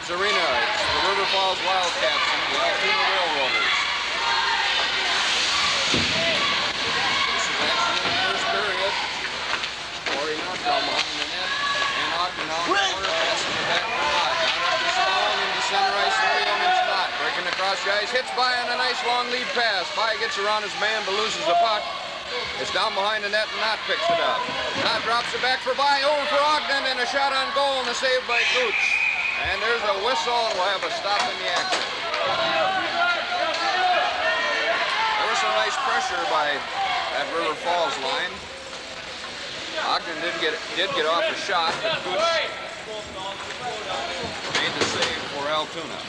Hobbs Arena. It's the River Falls Wildcats and the Altoona Railroaders. This is actually in the first period. Corey Knott down behind the net, and Ogden down the corner, passing it back to Knott. Down up to Simone into center ice area, and it's Knott. Breaking across the ice, hits by on a nice long lead pass. By gets around his man, but loses the puck. It's down behind the net, and Knott picks it up. Knott drops it back for By, over for Ogden, and a shot on goal, and a save by Gooch. And there's a whistle, and we'll have a stop in the action. There was some nice pressure by that River Falls line. Ogden did get off a shot, but Gooch made the save for Altoona.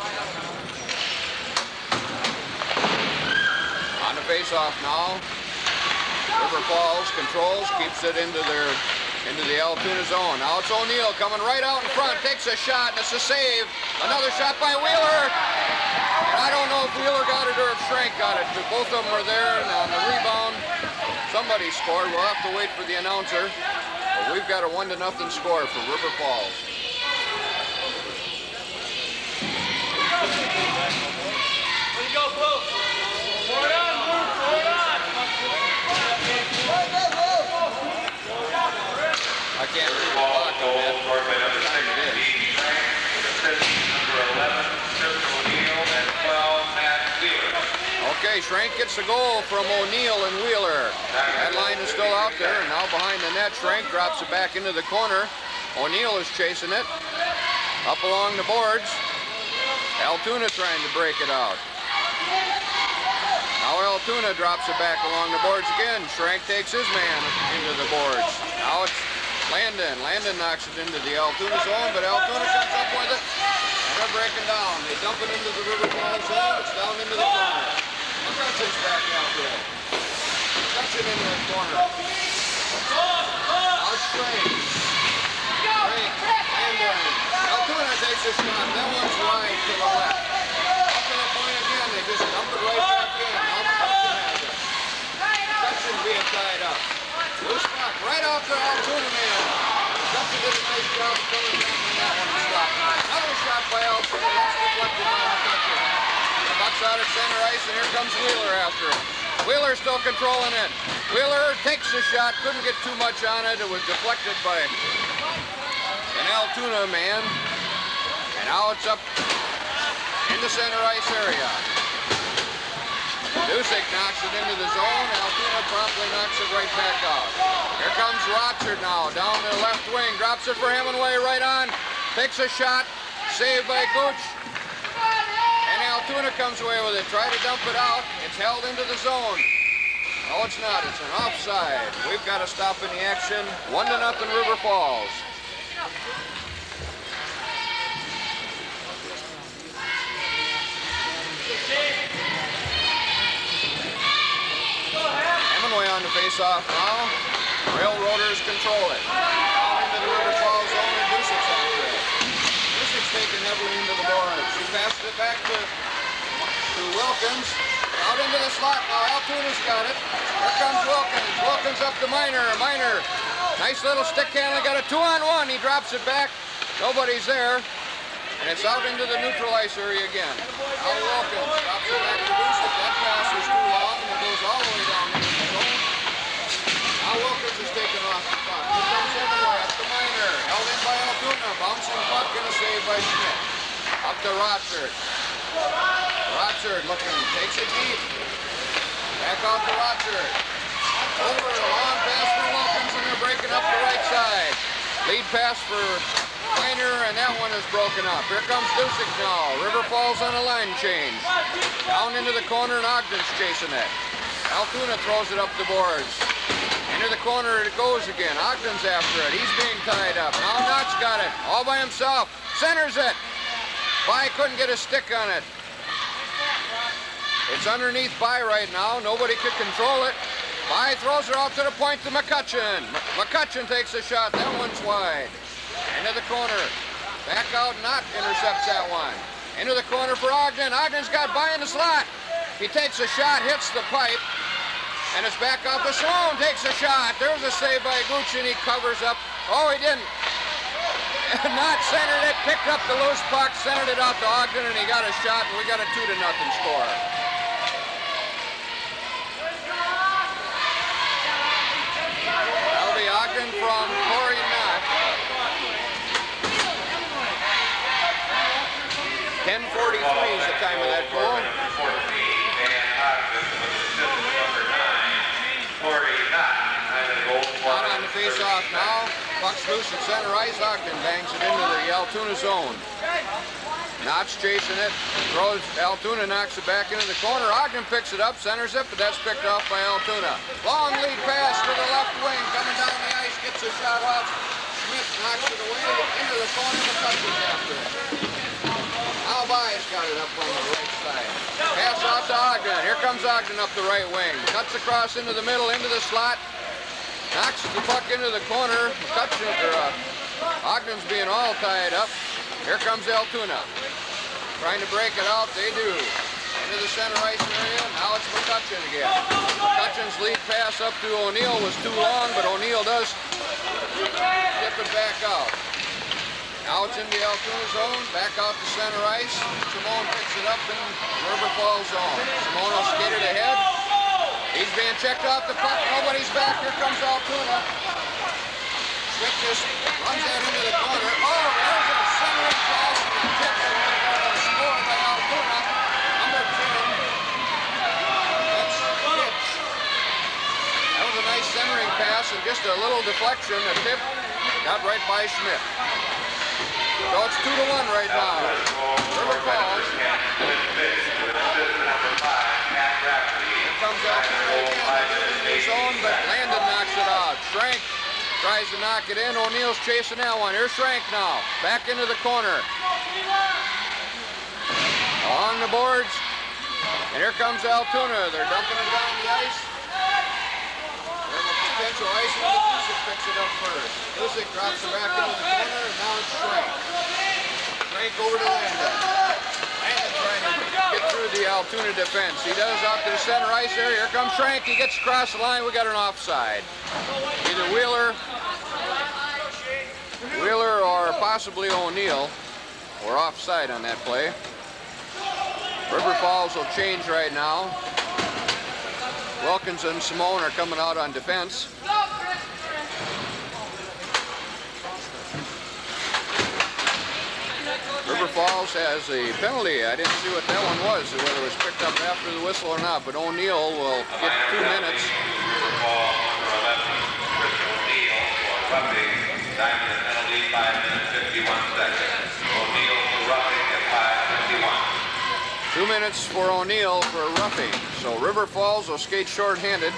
On the face-off now. River Falls controls, keeps it into the Altoona zone. Now it's O'Neill coming right out in front, takes a shot, and it's a save. Another shot by Wheeler. And I don't know if Wheeler got it or if Schrank got it. Both of them were there, and on the rebound, somebody scored. We'll have to wait for the announcer. But we've got a 1-0 score for River Falls. Way to go, Blue. Forward on, Blue. Forward on. I can't read the clock on that. What time it is. Okay, Schrank gets the goal from O'Neill and Wheeler. That line is still out there, and now behind the net, Schrank drops it back into the corner. O'Neill is chasing it. Up along the boards. Altoona trying to break it out. Now Altoona drops it back along the boards again. Schrank takes his man into the boards. Now it's Landon. Landon knocks it into the Altoona zone, but Altoona comes up with it. And they're breaking down. They dump it into the River Falls zone. It's down into the corner. McCutcheon's back out there. McCutcheon into the corner. Now Schrank. Schrank. Landon. Altoona takes a shot. That one's wide to the left. Up to the point again. They just dump it right back in. Now McCutcheon has it. McCutcheon being tied up. Loose puck right off the Altoona man. McCutcheon did a nice job of coming back on that one to stop. Another shot by Altoona. That's deflected by McCutcheon. The puck's out at center ice, and here comes Wheeler after it. Wheeler still controlling it. Wheeler takes the shot. Couldn't get too much on it. It was deflected by an Altoona man. And now it's up in the center ice area. Dusick knocks it into the zone. Altoona promptly knocks it right back out. Here comes Rochard now, down to the left wing. Drops it for Hemingway right on. Takes a shot. Saved by Gooch. And Altoona comes away with it. Try to dump it out. It's held into the zone. No, it's not. It's an offside. We've got to stop in the action. 1-0 River Falls. Hemingway on the face-off now. Railroaders control it. Down into the River Falls zone, and Dusick's after it. Dusick's taken heavily into the boards. He passes it back to Wilkins. Out into the slot now. Altoona's got it. Here comes Wilkins. Wilkins up to Miner. Miner. Nice little stick handling. Got a 2-on-1. He drops it back. Nobody's there. And it's out into the neutral ice area again. Now Wilkins drops it back to Dusick. That pass is too long, and it goes all the way down into the zone. Now Wilkins is taken off the puck. Here comes Hemingway up to Miner. Held in by Altoona. Bouncing puck and a save by Schmidt. Up to Rochard. Rochard looking, takes it deep. Back out to Rochard. Over, a long pass for Wilkins, and they're breaking up the right side. Lead pass for Miner, and that one is broken up. Here comes Dusick now. River Falls on a line change. Down into the corner, and Ogden's chasing it. Altoona throws it up the boards. Into the corner it goes again. Ogden's after it. He's being tied up. Now Knott's got it, all by himself. Centers it. By couldn't get a stick on it. It's underneath By right now. Nobody could control it. By throws it off to the point to McCutcheon. McCutcheon takes a shot. That one's wide. Into the corner. Back out, Knott intercepts that one. Into the corner for Ogden. Ogden's got By in the slot. He takes a shot, hits the pipe, and it's back out to Sloan. Takes a shot. There's a save by Gooch, and he covers up. Oh, he didn't. not centered it, picked up the loose puck, centered it out to Ogden, and he got a shot, and we got a 2-0 score. That'll be Ogden from Corey Knott. 10:43 is the time of that goal. Out on the face-off now. Puck's loose at center ice. Ogden bangs it into the Altoona zone. Knott's chasing it. Throws. Altoona knocks it back into the corner. Ogden picks it up, centers it, but that's picked off by Altoona. Long lead pass to the left wing. Coming down the ice. Gets a shot off. Schmidt knocks it away into the corner. McCutcheon's after it. Albay's got it up on the right side. Pass out to Ogden. Here comes Ogden up the right wing. Cuts across into the middle, into the slot. Knocks the puck into the corner. McCutcheon, Ogden's being all tied up. Here comes Altoona. Trying to break it out. They do. Into the center ice area. Now it's McCutcheon again. McCutcheon's lead pass up to O'Neill was too long, but O'Neill does dip it back out. Now it's in the Altoona zone, back out to center ice. Simone picks it up in River Falls zone. Simone will skate it ahead. He's being checked off the puck. Nobody's back. Here comes Altoona. Schmidt just runs that into the corner. Oh, there's a centering pass and a tip and a score by Altoona. Number 10. That's Hitch. That was a nice centering pass and just a little deflection. A tip got right by Schmidt. So it's 2-1 right now. River Falls. Here comes Altoona again in the zone, but Landon knocks it out. Schrank tries to knock it in. O'Neill's chasing that one. Here's Schrank now. Back into the corner. Along the boards. And here comes Altoona. They're dumping it down the ice. There's a potential ice, and Dusick picks it up first. Dusick drops it back into the corner, and now it's Schrank. Schrank over to Landon. Landon trying to get through the Altoona defense. He does out to the center ice area. Here comes Schrank. He gets across the line. We got an offside. Either Wheeler or possibly O'Neill were offside on that play. River Falls will change right now. Wilkins and Simone are coming out on defense. River Falls has a penalty. I didn't see what that one was, whether it was picked up after the whistle or not, but O'Neill will get 2 minutes. River Falls for 11, Chris O'Neill for roughing, time of the penalty 5 minutes 51 seconds. O'Neill for roughing at 5:51. 2 minutes for O'Neill for roughing. So River Falls will skate short-handed.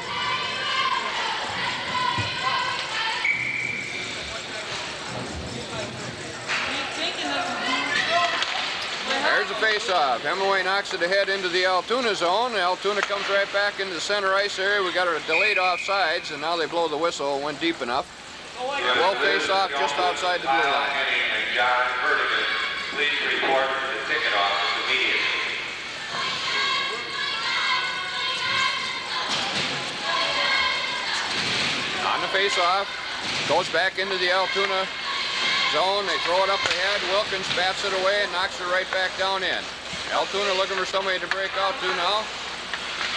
There's a face-off. Hemingway knocks it ahead into the Altoona zone. Altoona comes right back into the center ice area. We got a delayed offsides, and now they blow the whistle. It went deep enough. Well face-off just outside the blue line. John Vertigan, please report to the ticket office immediately. On the face-off, goes back into the Altoona zone. They throw it up ahead. Wilkins bats it away and knocks it right back down in. Altoona looking for somebody to break out to now.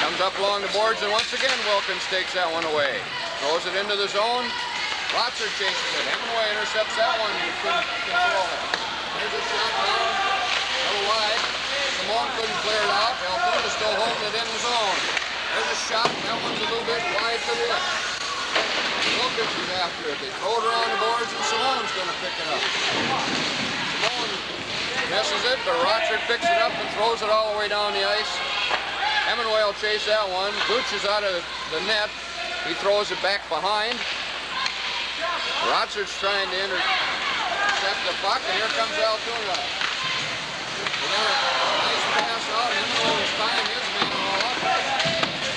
Comes up along the boards, and once again Wilkins takes that one away. Throws it into the zone. Rotzer chases it. Hemingway intercepts that one. He couldn't control it. There's a shot down. A little wide. Simone couldn't clear it out. Altoona still holding it in the zone. There's a shot. That one's a little bit wide to the left. Wilkins is after it. They throw it around the boards, and Simone's going to pick it up. Simone misses it, but Rotzer picks it up and throws it all the way down the ice. Hemingway will chase that one. Gooch is out of the net. He throws it back behind. Rotzer's trying to intercept the puck, and here comes Altoona. We got a nice pass out. Hemingway was tying his man all up.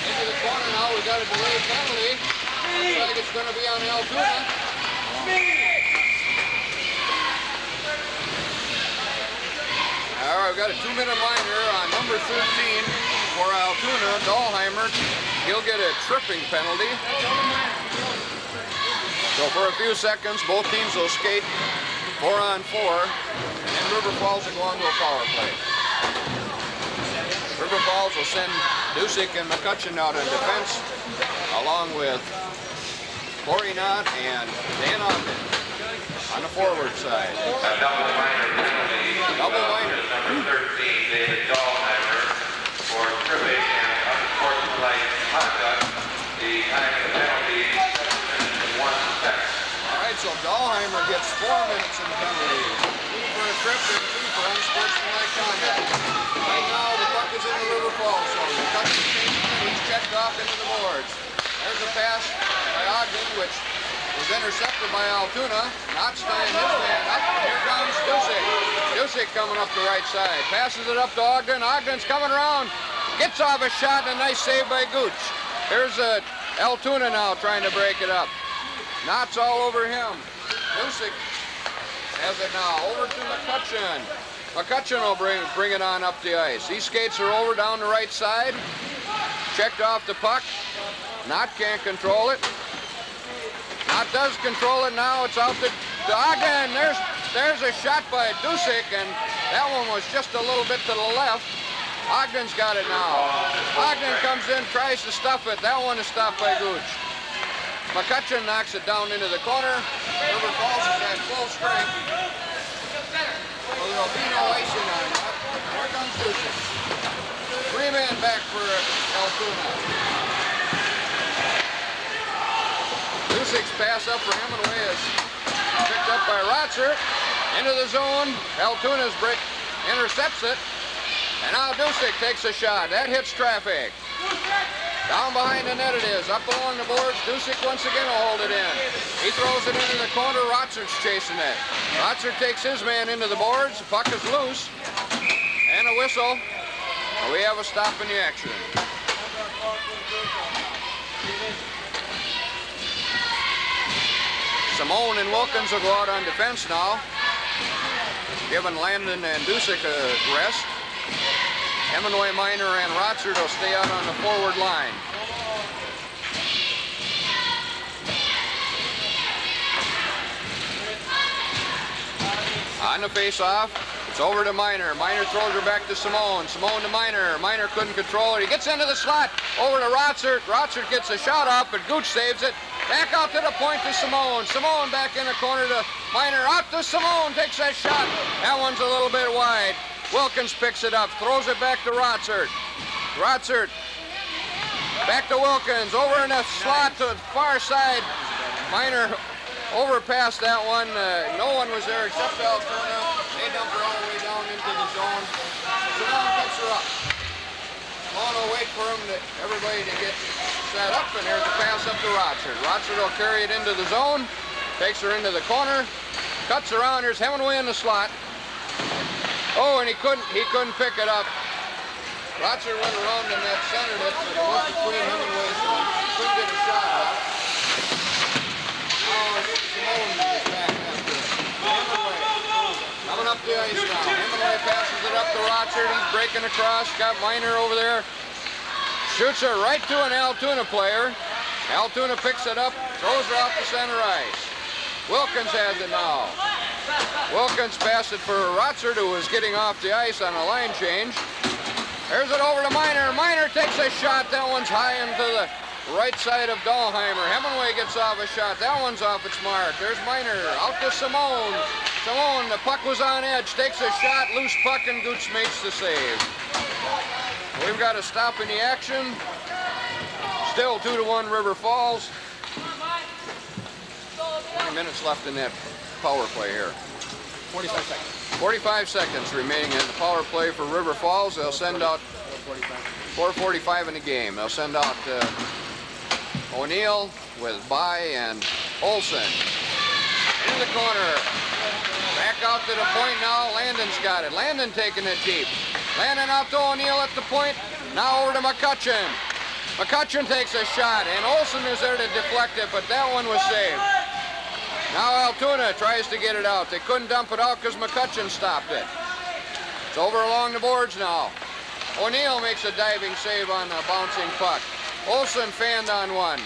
Into the corner now. We got a delayed penalty. Looks like it's going to be on Altoona. All right, we've got a 2-minute minor on number 13 for Altoona. Dahlheimer, he'll get a tripping penalty. So for a few seconds, both teams will skate 4-on-4, and River Falls will go on to a power play. River Falls will send Dusick and McCutcheon out in defense, along with Corey Knott and Dan Ogden on the forward side. Double minor penalty. Double minor. Number 13, David Dahlheimer, for tripping and unsportsmanlike conduct. The time of the penalty is 7 minutes and 1 second. All right, so Dahlheimer gets 4 minutes in the penalty. 2 for a trip and 2 for unsportsmanlike conduct. Right now, the puck is in the River Falls zone. McCutcheon chasing it. He's checked off into the boards. There's a pass by Ogden, which was intercepted by Altoona. Knott's tying his man up. Here comes Dusick. Dusick coming up the right side. Passes it up to Ogden. Ogden's coming around. Gets off a shot and a nice save by Gooch. Here's Altoona now trying to break it up. Knott's all over him. Dusick has it now. Over to McCutcheon. McCutcheon will bring it on up the ice. These skates are over down the right side. Checked off the puck. Knott can't control it. Knott does control it now. It's out to Ogden. There's a shot by Dusick, and that one was just a little bit to the left. Ogden's got it now. Ogden comes in, tries to stuff it. That one is stopped by Gooch. McCutcheon knocks it down into the corner. River Falls is at full strength. Well, there'll be no icing on that. Here comes Dusick. 3 men back for Altoona. Dusick's pass up for Hemingway is picked up by Rotzer. Into the zone. Altoona's break intercepts it. And now Dusick takes a shot. That hits traffic. Down behind the net it is. Up along the boards. Dusick once again will hold it in. He throws it into the corner. Rotzer's chasing it. Rotzer takes his man into the boards. The puck is loose. And a whistle. We have a stop in the action. Simone and Wilkins will go out on defense now, giving Landon and Dusick a rest. Hemingway, Miner, and Rotzer will stay out on the forward line. On the face-off, it's over to Miner. Miner throws her back to Simone. Simone to Miner. Miner couldn't control it. He gets into the slot. Over to Rotzer. Rotzer gets a shot off, but Gooch saves it. Back out to the point to Simone. Simone back in the corner to Miner. Out to Simone. Takes that shot. That one's a little bit wide. Wilkins picks it up. Throws it back to Rotzer. Rotzer back to Wilkins. Over in the slot to the far side. Miner overpassed that one. No one was there except Altoona. They dumped her all the way down into the zone. Simone picks her up. Simone will wait for everybody to get set up, and there's a pass up to Rotzer. Rotzer will carry it into the zone, takes her into the corner, cuts around. Here's Hemingway in the slot. Oh, and he couldn't pick it up. Rotzer went around and that centered it, but it was between Hemingway's one. He couldn't get a shot off. Now Simone is back after it. Hemingway coming up the ice now. Hemingway passes it up to Rotzer. He's breaking across. Got Miner over there. Shoots her right to an Altoona player. Altoona picks it up, throws her off the center ice. Wilkins has it now. Wilkins passed it for Rotzer, who was getting off the ice on a line change. There's it over to Miner. Miner takes a shot. That one's high into the right side of Dahlheimer. Hemingway gets off a shot. That one's off its mark. There's Miner. Out to Simone. Simone, the puck was on edge. Takes a shot. Loose puck, and Gooch makes the save. We've got a stop in the action. Still 2-1 River Falls. 20 minutes left in that power play here. 45 seconds. 45 seconds remaining in the power play for River Falls. They'll send out 4:45 in the game. They'll send out O'Neill with By and Olson. In the corner. Back out to the point now. Landon's got it. Landon taking it deep. Landon out to O'Neill at the point. Now over to McCutcheon. McCutcheon takes a shot, and Olson is there to deflect it, but that one was saved. Now Altoona tries to get it out. They couldn't dump it out because McCutcheon stopped it. It's over along the boards now. O'Neill makes a diving save on a bouncing puck. Olson fanned on one.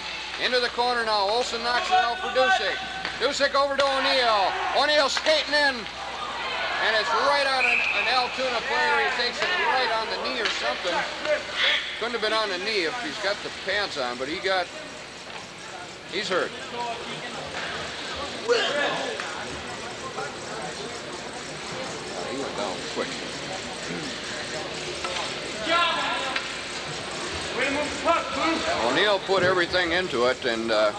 Into the corner now. Olson knocks it out for Dusick. Dusick over to O'Neill. O'Neill skating in. And it's right on an Altoona player. He takes it right on the knee or something. Couldn't have been on the knee if he's got the pads on, but he's hurt. He went down quick. O'Neill put everything into it, and I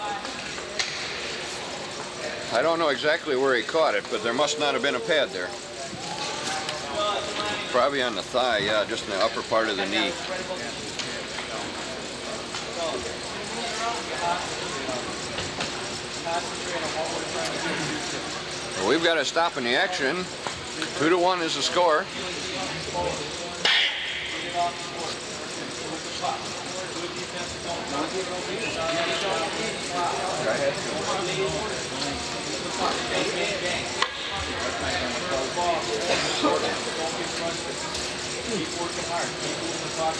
don't know exactly where he caught it, but there must not have been a pad there. Probably on the thigh, yeah, just in the upper part of the knee. Well, we've got to stop in the action. 2-1 is the score. Keep working hard. Keep moving the puck.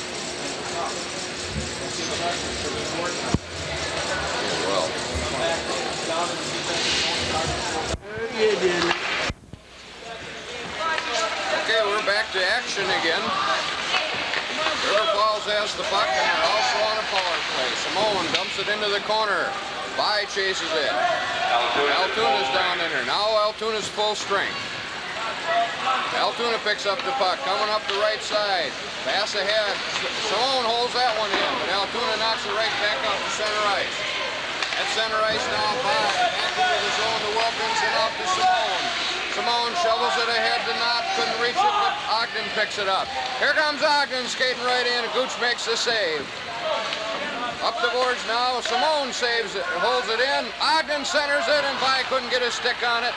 Well. Okay, we're back to action again. River Falls has the puck, and they're also on a power play. Simone dumps it into the corner. By chases it. Altoona's down in there. Now Altoona's full strength. Altoona picks up the puck, coming up the right side. Pass ahead. Simone holds that one in, but Altoona knocks it right back up to center ice. At center ice now, back into the zone to Wilkins and out to Simone. Simone shovels it ahead to Knott, couldn't reach it, but Ogden picks it up. Here comes Ogden skating right in, and Gooch makes the save. Up the boards now, Simone saves it, holds it in. Ogden centers it, and Vi couldn't get his stick on it.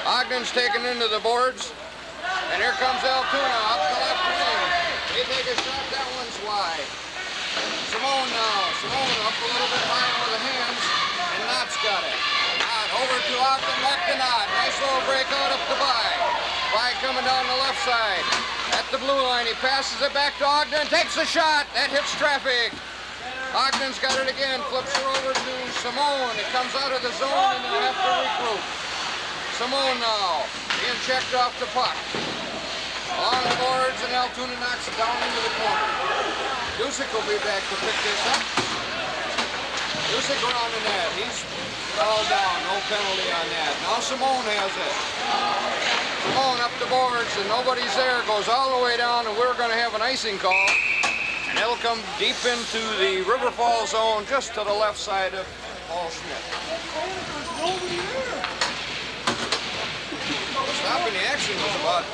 Ogden's taken into the boards, and here comes Altoona up the left wing. They take a shot, that one's wide. Simone now, Simone up a little bit higher with the hands, and Knott's got it. Knott over to Ogden, back to Knott. Nice little breakout up to Vi. Vi coming down the left side. At the blue line, he passes it back to Ogden, takes a shot, that hits traffic. Ogden's got it again, flips her over to Simone. It comes out of the zone, and they'll have to regroup. Simone now, being checked off the puck. On the boards, and Altoona knocks it down into the corner. Dusick will be back to pick this up. Dusick around the net. He's all down, no penalty on that. Now Simone has it. Simone up the boards, and nobody's there. Goes all the way down, and we're going to have an icing call. And it'll come deep into the River Falls zone, just to the left side of Paul Schmidt. Stopping the action was about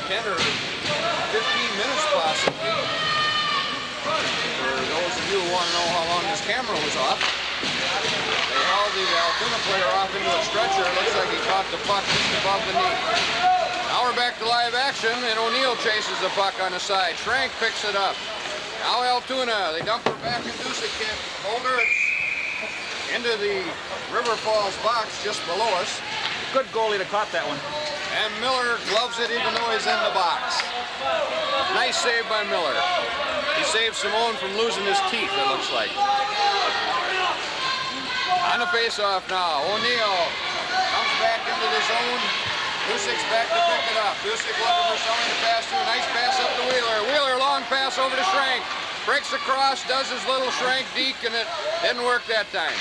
10 or 15 minutes possibly. For those of you who want to know how long this camera was off, they hauled the Altoona player off into a stretcher. It looks like he caught the puck just above the knee. Now we're back to live action, and O'Neill chases the puck on the side. Schrank picks it up. Now Altoona, they dump her back in Dusick can't hold her. It's into the River Falls box just below us. Good goalie to caught that one. And Miller gloves it even though he's in the box. Nice save by Miller. He saved Simone from losing his teeth, it looks like. On the face-off now, O'Neill comes back into the zone. Dusick's back to pick it up. Dusick looking for someone to pass to. Nice pass up to Wheeler. Wheeler, long pass over to Schrank. Breaks across, does his little Schrank deke, and it didn't work that time.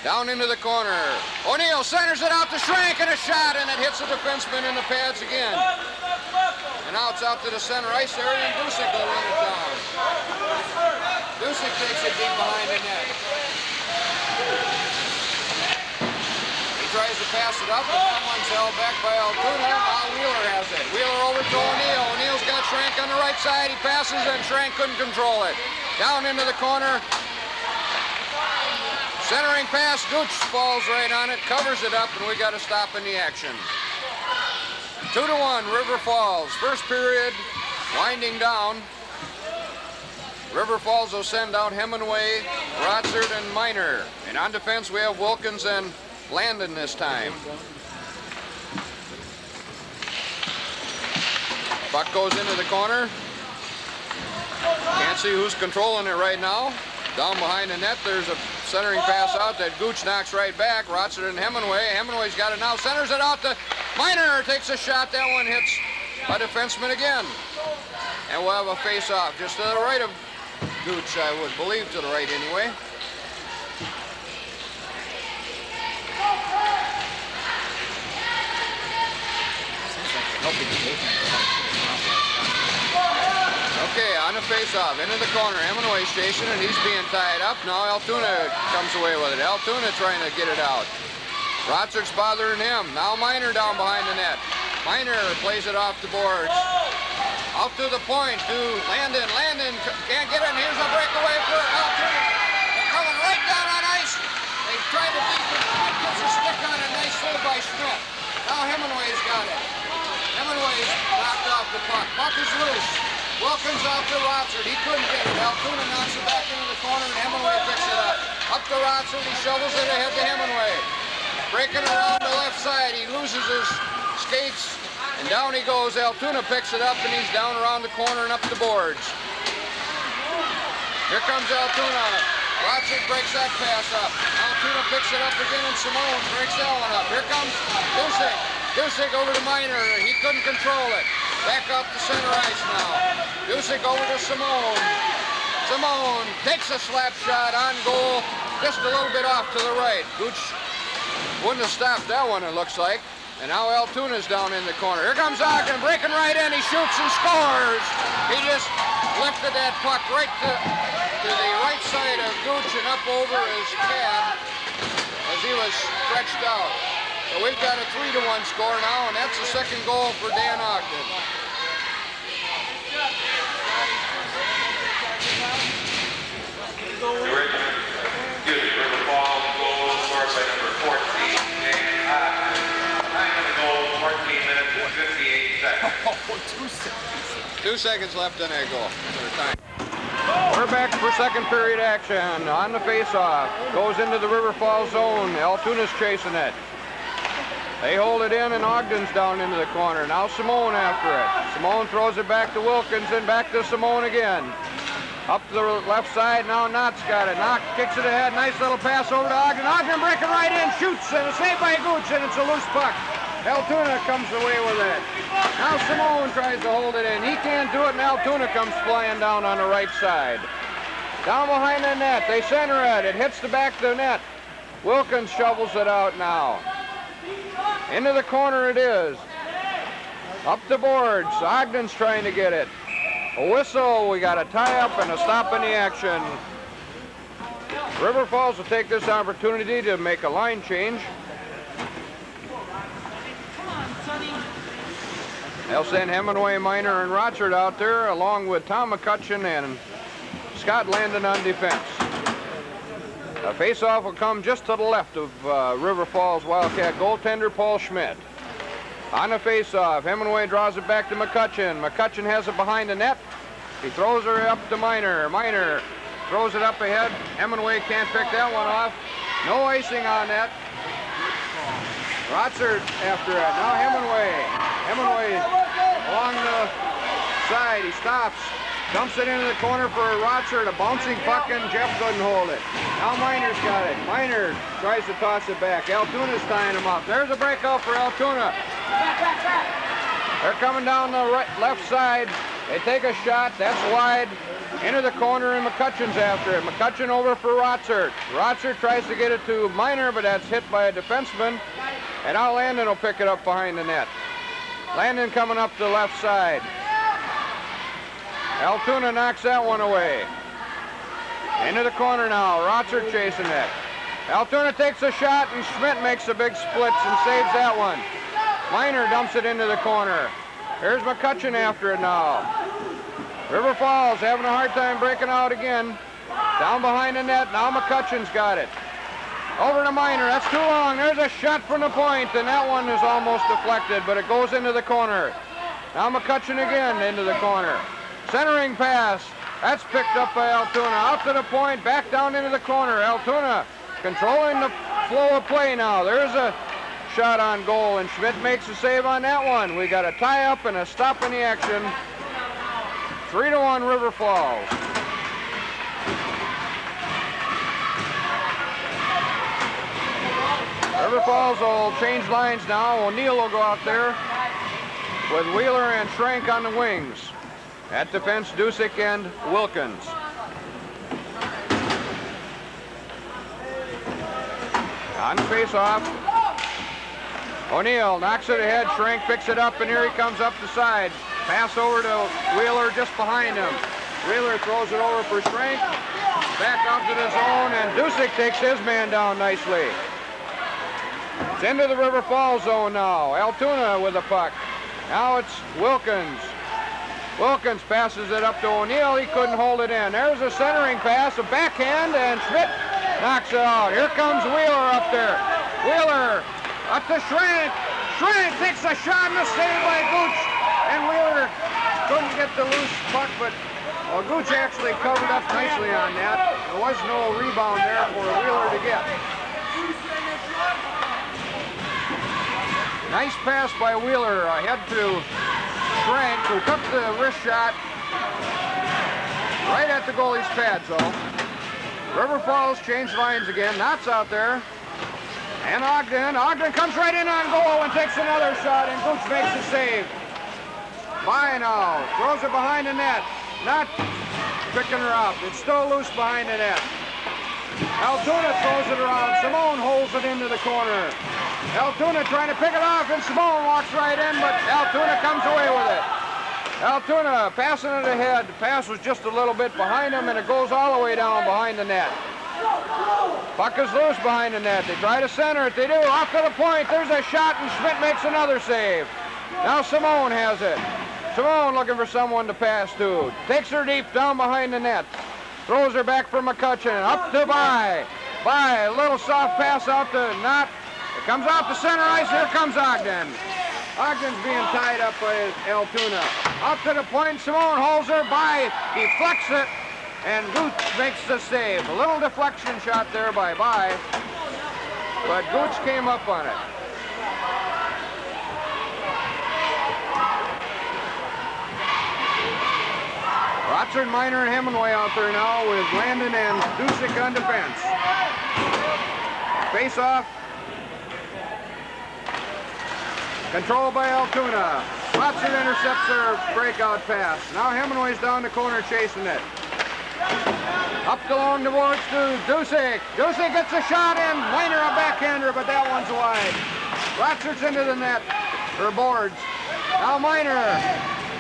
Down into the corner. O'Neill centers it out to Schrank, and a shot, and it hits the defenseman in the pads again. And now it's out to the center ice area, and Dusick will run it down. Dusick takes it deep behind the net. He tries to pass it up, but that one's held back by Altoona. Now Wheeler has it. Wheeler over to O'Neill. O'Neill's got Schrank on the right side. He passes, and Schrank couldn't control it. Down into the corner. Centering pass, Gooch falls right on it, covers it up, and we got to stop in the action. 2-1, River Falls. First period, winding down. River Falls will send out Hemingway, Brodsert, and Miner. And on defense, we have Wilkins and Landon this time. Puck goes into the corner. Can't see who's controlling it right now. Down behind the net, there's a centering pass out that Gooch knocks right back. Rotzert and Hemingway. Hemingway's got it now. Centers it out to Miner. Takes a shot. That one hits a defenseman again. And we'll have a face-off just to the right of Gooch, I would believe, to the right anyway. Okay, on the face-off, into the corner. Hemingway's chasing and he's being tied up. Now Altoona comes away with it. Altoona trying to get it out. Rotzert's bothering him. Now Miner down behind the net. Miner plays it off the boards. Out to the point to Landon. Landon can't get it. And here's a breakaway for Altoona. They're coming right down on ice. They try to beat it. It gets a stick on a nice hole by Schmidt. Now Hemingway's got it. Hemingway's knocked off the puck. Puck is loose. Wilkins out to Rotzert. He couldn't get it. Altoona knocks it back into the corner and Hemingway picks it up. Up to Rotzert. He shovels it ahead to Hemingway. Breaking around the left side. He loses his skates. And down he goes. Altoona picks it up and he's down around the corner and up the boards. Here comes Altoona. Rotzert breaks that pass up. Altoona picks it up again and Simone breaks that one up. Here comes Dusek. Dusek over to Miner. He couldn't control it. Back up to center ice now. Dusek over to Simone. Simone takes a slap shot on goal. Just a little bit off to the right. Gooch wouldn't have stopped that one, it looks like. And now Altoona's down in the corner. Here comes Ogden, breaking right in. He shoots and scores. He just lifted that puck right to the right side of Gooch and up over his pad as he was stretched out. So we've got a 3-1 score now, and that's the second goal for Dan Ogden. River Falls goal scored by number 14, Dan Ogden. Time of the goal, 14 minutes and 58 seconds. Oh, 2 seconds. 2 seconds left in that goal. We're back for second period action. On the face-off. Goes into the River Falls zone. Altoona's chasing it. They hold it in and Ogden's down into the corner. Now Simone after it. Simone throws it back to Wilkins and back to Simone again. Up to the left side, now Knott's got it. Knott kicks it ahead, nice little pass over to Ogden. Ogden breaking right in, shoots, and a save by Gooch, and it's a loose puck. Altoona comes away with it. Now Simone tries to hold it in. He can't do it, and Altoona comes flying down on the right side. Down behind the net, they center it. It hits the back of the net. Wilkins shovels it out now. Into the corner it is. Up the boards, Ogden's trying to get it. A whistle, we got a tie-up and a stop in the action. River Falls will take this opportunity to make a line change. They'll send Hemingway, Miner, and Rotzert out there, along with Tom McCutcheon and Scott Landon on defense. A face-off will come just to the left of River Falls Wildcat goaltender Paul Schmidt. On the face-off, Hemingway draws it back to McCutcheon. McCutcheon has it behind the net. He throws her up to Miner. Miner throws it up ahead. Hemingway can't pick that one off. No icing on that. Rotzert after it. Now Hemingway. Hemingway along the side. He stops. Dumps it into the corner for Rotzert. A bouncing puck and Jeff couldn't hold it. Now Miner's got it. Miner tries to toss it back. Altoona's tying him up. There's a breakout for Altoona. They're coming down the left side. They take a shot. That's wide. Into the corner, and McCutcheon's after it. McCutcheon over for Rotzert. Rotzert tries to get it to Miner, but that's hit by a defenseman. And now Landon will pick it up behind the net. Landon coming up the left side. Altoona knocks that one away. Into the corner now. Rotzert chasing it. Altoona takes a shot, and Schmidt makes a big splits and saves that one. Miner dumps it into the corner. Here's McCutcheon after it now. River Falls having a hard time breaking out again. Down behind the net. Now McCutcheon's got it. Over to Miner. That's too long. There's a shot from the point, and that one is almost deflected, but it goes into the corner. Now McCutcheon again into the corner. Centering pass. That's picked up by Altoona. Out to the point, back down into the corner. Altoona controlling the flow of play now. There's a shot on goal, and Schmidt makes a save on that one. We got a tie-up and a stop in the action. 3-1 River Falls. River Falls will change lines now. O'Neill will go out there with Wheeler and Schrank on the wings. At defense, Dusick and Wilkins. On face-off, O'Neill knocks it ahead. Schrank picks it up, and here he comes up the side. Pass over to Wheeler just behind him. Wheeler throws it over for Schrank. Back out to the zone, and Dusick takes his man down nicely. It's into the River Falls zone now. Altoona with the puck. Now it's Wilkins. Wilkins passes it up to O'Neill. He couldn't hold it in. There's a centering pass, a backhand, and Schmidt knocks it out. Here comes Wheeler up there. Wheeler up to Schrank. Schrank takes a shot and a save by Gooch. And Wheeler couldn't get the loose puck, but Gooch actually covered up nicely on that. There was no rebound there for Wheeler to get. Nice pass by Wheeler ahead to Schrank, who took the wrist shot right at the goalie's pads, though. River Falls changed lines again. Knott's out there. And Ogden. Ogden comes right in on goal and takes another shot, and Gooch makes the save. By now. Throws it behind the net. Not picking her up. It's still loose behind the net. Altoona throws it around. Simone holds it into the corner. Altoona trying to pick it off, and Simone walks right in, but Altoona comes away with it. Altoona passing it ahead. The pass was just a little bit behind him, and it goes all the way down behind the net. Puck is loose behind the net. They try to center it. They do. Off to the point. There's a shot, and Schmidt makes another save. Now Simone has it. Simone looking for someone to pass to. Takes her deep down behind the net. Throws her back for McCutcheon. Up to By. By, a little soft pass out to Knott. It comes out to center ice. Here comes Ogden. Ogden's being tied up by Altoona. Up to the point. Simone holds her. By deflects it. And Gooch makes the save. A little deflection shot there by By. But Gooch came up on it. Rotsard, Miner, and Hemingway out there now with Landon and Dusick on defense. Face-off. Controlled by Altoona. Rotsard intercepts her breakout pass. Now Hemingway's down the corner chasing it. Up along the boards to Dusick. Dusick gets a shot in. Miner a backhander, but that one's wide. Rotsard's into the net. Her boards. Now Miner.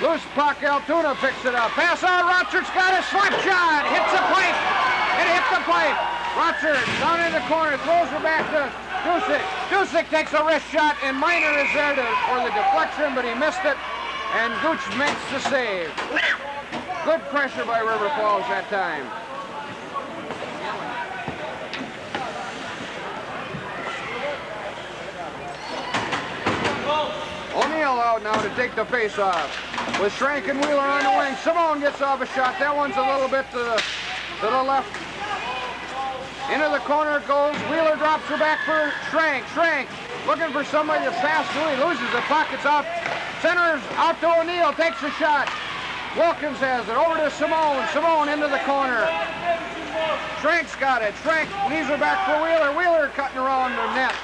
Loose puck, Altoona picks it up. Pass out, Rotsard's got a slap shot. Hits the pipe. It hit the pipe. Rotsard down in the corner, throws her back to Dusick. Dusick takes a wrist shot, and Miner is there for the deflection, but he missed it. And Gooch makes the save. Good pressure by River Falls that time. O'Neill out now to take the face-off. With Schrank and Wheeler on the wing. Simone gets off a shot. That one's a little bit to the left. Into the corner it goes. Wheeler drops her back for Schrank. Schrank looking for somebody to pass to. He loses the puck. It's out. Centers out to O'Neill. Takes a shot. Wilkins has it. Over to Simone. Simone into the corner. Schrank's got it. Schrank leaves her back for Wheeler. Wheeler cutting around the net.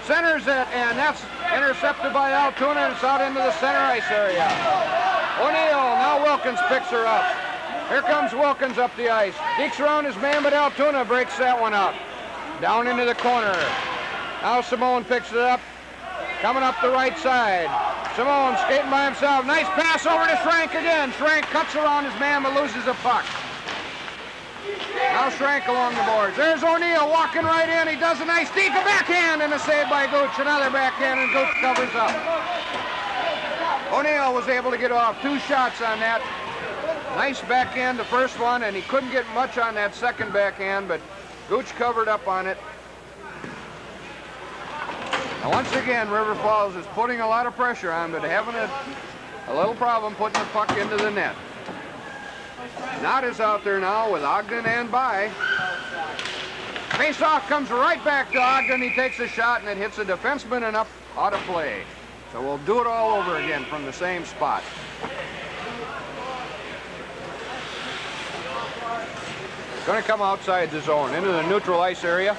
Centers it, and that's intercepted by Altoona, and it's out into the center ice area. O'Neill, now Wilkins picks her up. Here comes Wilkins up the ice. Deeks around his man, but Altoona breaks that one up. Down into the corner. Now Simone picks it up. Coming up the right side. Simone skating by himself. Nice pass over to Schrank again. Schrank cuts around his man, but loses a puck. Now Schrank along the boards. There's O'Neill walking right in. He does a nice deep backhand and a save by Gooch. Another backhand, and Gooch covers up. O'Neill was able to get off 2 shots on that. Nice backhand, the first one, and he couldn't get much on that second backhand, but Gooch covered up on it. Now once again, River Falls is putting a lot of pressure on, but having a little problem putting the puck into the net. Knott is out there now with Ogden and By. Face-off comes right back to Ogden. He takes a shot, and it hits a defenseman and up out of play. So we'll do it all over again from the same spot. Going to come outside the zone, into the neutral ice area.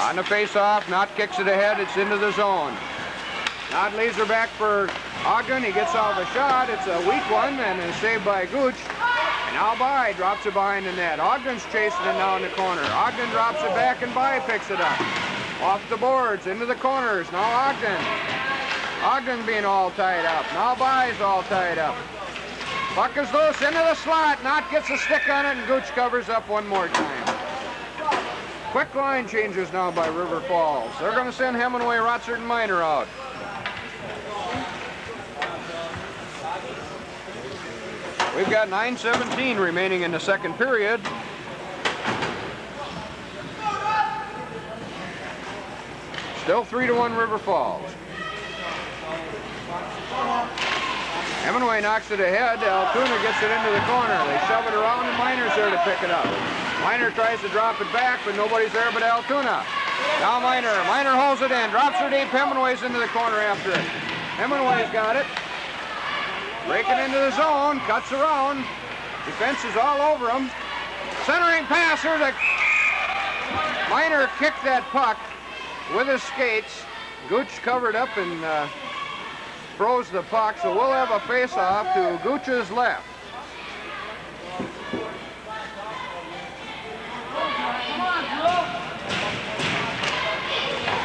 On the face-off, Knott kicks it ahead, it's into the zone. Knott leaves her back for Ogden, he gets off a shot, it's a weak one, and is saved by Gooch. And now By drops it behind the net. Ogden's chasing it now in the corner. Ogden drops it back and By picks it up. Off the boards, into the corners, now Ogden. Ogden being all tied up, now By's all tied up. Puck is loose, into the slot, Knott gets a stick on it, and Gooch covers up one more time. Quick line changes now by River Falls. They're going to send Hemingway, Rotsert, and Miner out. We've got 9:17 remaining in the second period. Still 3-1 River Falls. Hemingway knocks it ahead. Altoona gets it into the corner. They shove it around, and Miner's there to pick it up. Miner tries to drop it back, but nobody's there but Altoona. Now Miner. Miner holds it in, drops her deep. Hemingway's into the corner after it. Hemingway's got it. Breaking into the zone, cuts around. Defense is all over him. Centering pass, here's a... Miner kicked that puck with his skates. Gooch covered up and throws the puck, so we'll have a face-off to Gooch's left.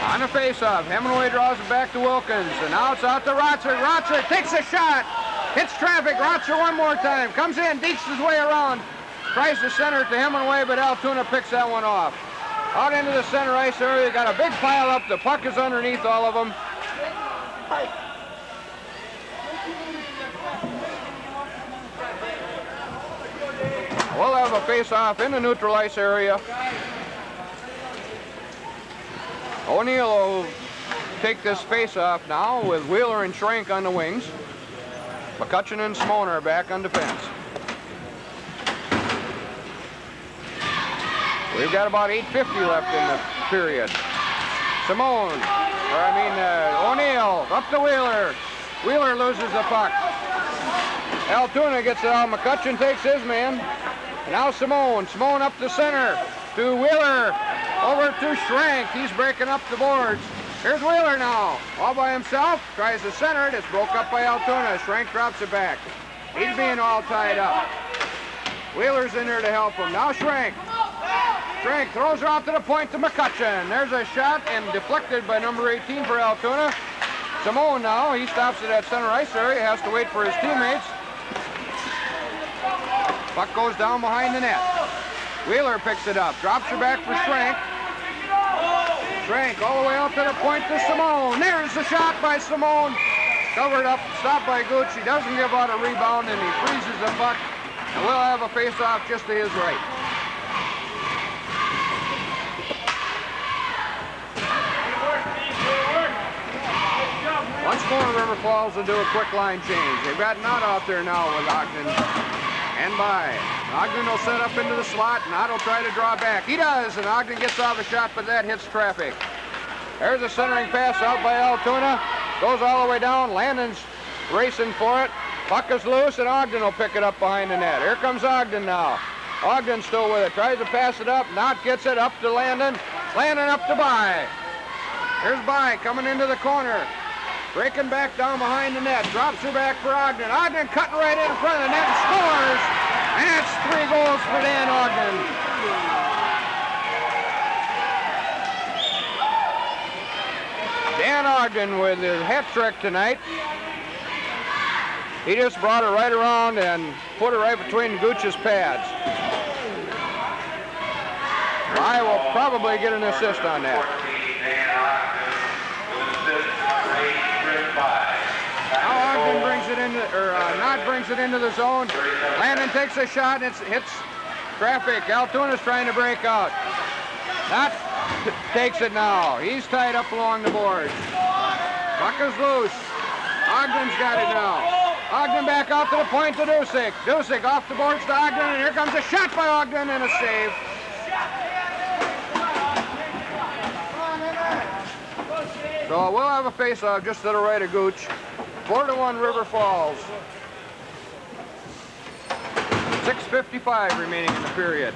On the face-off, Hemingway draws it back to Wilkins, and now it's out to Rotsert. Rotsert takes a shot, hits traffic. Rotsert one more time, comes in, deeks his way around, tries to center it to Hemingway, but Altoona picks that one off. Out into the center ice area, got a big pile up. The puck is underneath all of them. We'll have a face-off in the neutral ice area. O'Neill will take this face-off now with Wheeler and Schrank on the wings. McCutcheon and Simone are back on defense. We've got about 8:50 left in the period. O'Neill up to Wheeler. Wheeler loses the puck. Altoona gets it out. McCutcheon takes his man. Now Simone. Simone up the center to Wheeler. Over to Schrank. He's breaking up the boards. Here's Wheeler now. All by himself. Tries to center it. It's broke up by Altoona. Schrank drops it back. He's being all tied up. Wheeler's in there to help him. Now Schrank. Schrank throws her out to the point to McCutcheon. There's a shot and deflected by number 18 for Altoona. Simone now. He stops at that center ice area. Has to wait for his teammates. Puck goes down behind the net. Wheeler picks it up, drops her back for Schrank. Schrank all the way out to the point to Simone. There's the shot by Simone. Covered up, stopped by Gooch. He doesn't give out a rebound and he freezes the puck. And we'll have a face-off just to his right. Once more, River Falls will do a quick line change. They've got Knott out there now with Ogden and By. Ogden will set up into the slot. Knott will try to draw back. He does, and Ogden gets off a shot, but that hits traffic. There's a centering pass out by Altoona. Goes all the way down. Landon's racing for it. Puck is loose, and Ogden will pick it up behind the net. Here comes Ogden now. Ogden still with it. Tries to pass it up. Knott gets it up to Landon. Landon up to By. Here's By coming into the corner. Breaking back down behind the net. Drops her back for Ogden. Ogden cutting right in front of the net and scores. And that's 3 goals for Dan Ogden. Dan Ogden with his hat trick tonight. He just brought her right around and put her right between Gooch's pads. I will probably get an assist on that. Now Ogden brings it into, Knott brings it into the zone. Landon takes a shot and it hits traffic. Altoona's trying to break out. Knott takes it now. He's tied up along the boards. Puck is loose. Ogden's got it now. Ogden back out to the point to Dusick. Dusick off the boards to Ogden, and here comes a shot by Ogden and a save. So we'll have a face-off just to the right of Gooch. 4-1 River Falls. 6:55 remaining in the period.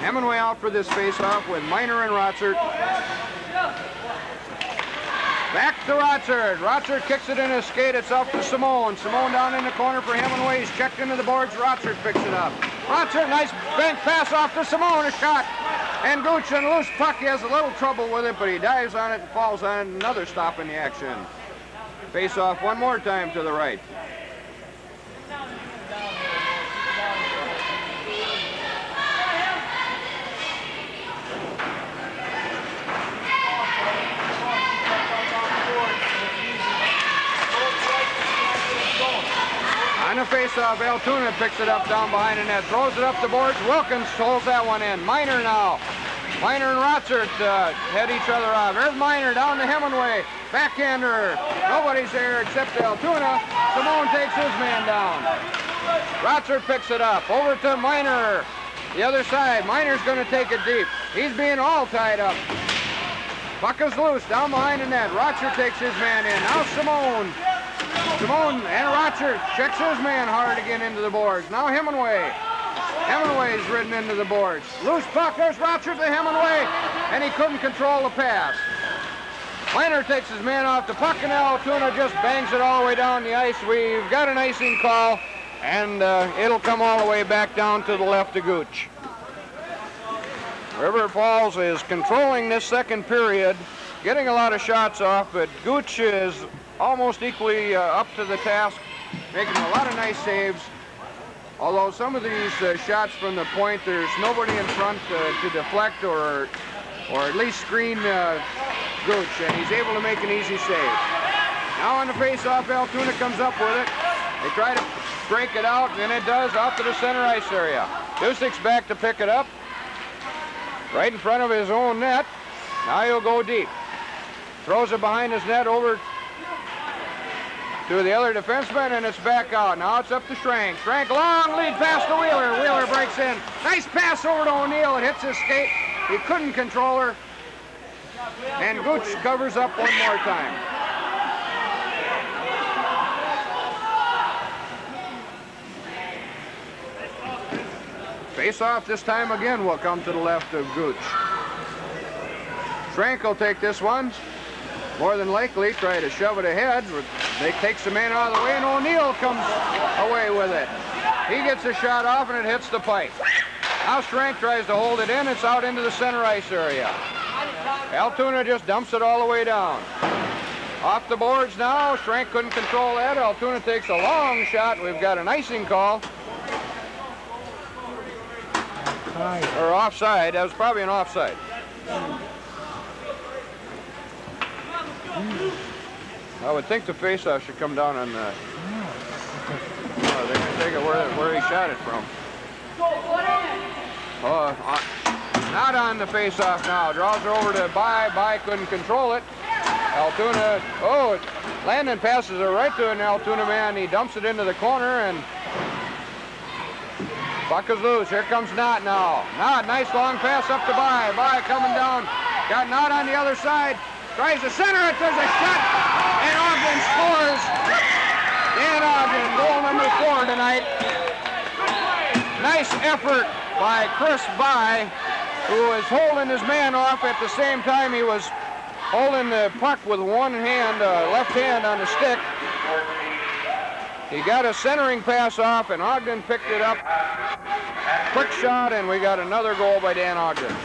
Hemingway out for this face-off with Miner and Rotzert. Back to Rotzert. Rotzert kicks it in his skate. It's out to Simone. Simone down in the corner for Hemingway. He's checked into the boards. Rotzert picks it up. Rotzert, nice bank pass off to Simone. A shot. And Gooch on a loose puck. He has a little trouble with it, but he dives on it and falls on it. Another stop in the action. Face off one more time to the right. On the face-off, Altoona picks it up down behind the net, throws it up the boards. Wilkins holds that one in. Miner now. Miner and Rotzert head each other off. There's Miner down to Hemingway. Backhander. Nobody's there except Altoona. Simone takes his man down. Rotzert picks it up. Over to Miner. The other side. Miner's going to take it deep. He's being all tied up. Puck is loose down behind the net. Rotzert takes his man in. Now Simone. Simone and Rotzert checks his man hard again into the boards. Now Hemingway. Hemingway's ridden into the boards. Loose puck. There's Rotzert to Hemingway. And he couldn't control the pass. Miner takes his man off the puck, and Altoona just bangs it all the way down the ice. We've got an icing call, and it'll come all the way back down to the left of Gooch. River Falls is controlling this second period, getting a lot of shots off, but Gooch is almost equally up to the task, making a lot of nice saves. Although some of these shots from the point, there's nobody in front to deflect or at least screen Gooch, and he's able to make an easy save. Now on the face-off, Altoona comes up with it. They try to break it out, and it does, out to the center ice area. Dusik's back to pick it up, right in front of his own net. Now he'll go deep. Throws it behind his net over to the other defenseman, and it's back out. Now it's up to Schrank. Schrank, long lead pass to Wheeler. Wheeler breaks in. Nice pass over to O'Neill. It hits his skate. He couldn't control her. And Gooch covers up one more time. Face-off this time again will come to the left of Gooch. Schrank will take this one. More than likely try to shove it ahead. They takes the man out of the way, and O'Neill comes away with it. He gets a shot off, and it hits the pipe. Now Schrank tries to hold it in. It's out into the center ice area. Altoona just dumps it all the way down. Off the boards now. Schrank couldn't control that. Altoona takes a long shot. We've got an icing call. Or offside. That was probably an offside. I would think the face-off should come down on the... They're going to take it where he shot it from. Not on the face-off now. Draws her over to By. By couldn't control it. Altoona, Landon passes it right to an Altoona man. He dumps it into the corner, and puck is loose. Here comes Knott now. Knott, nice long pass up to By. By coming down. Got Knott on the other side. Tries to center it. There's a shot, and Ogden scores. Dan Ogden, goal number 4 tonight. Nice effort by Chris By, who was holding his man off at the same time he was holding the puck with one hand, left hand on the stick. He got a centering pass off, and Ogden picked it up. Quick shot, and we got another goal by Dan Ogden.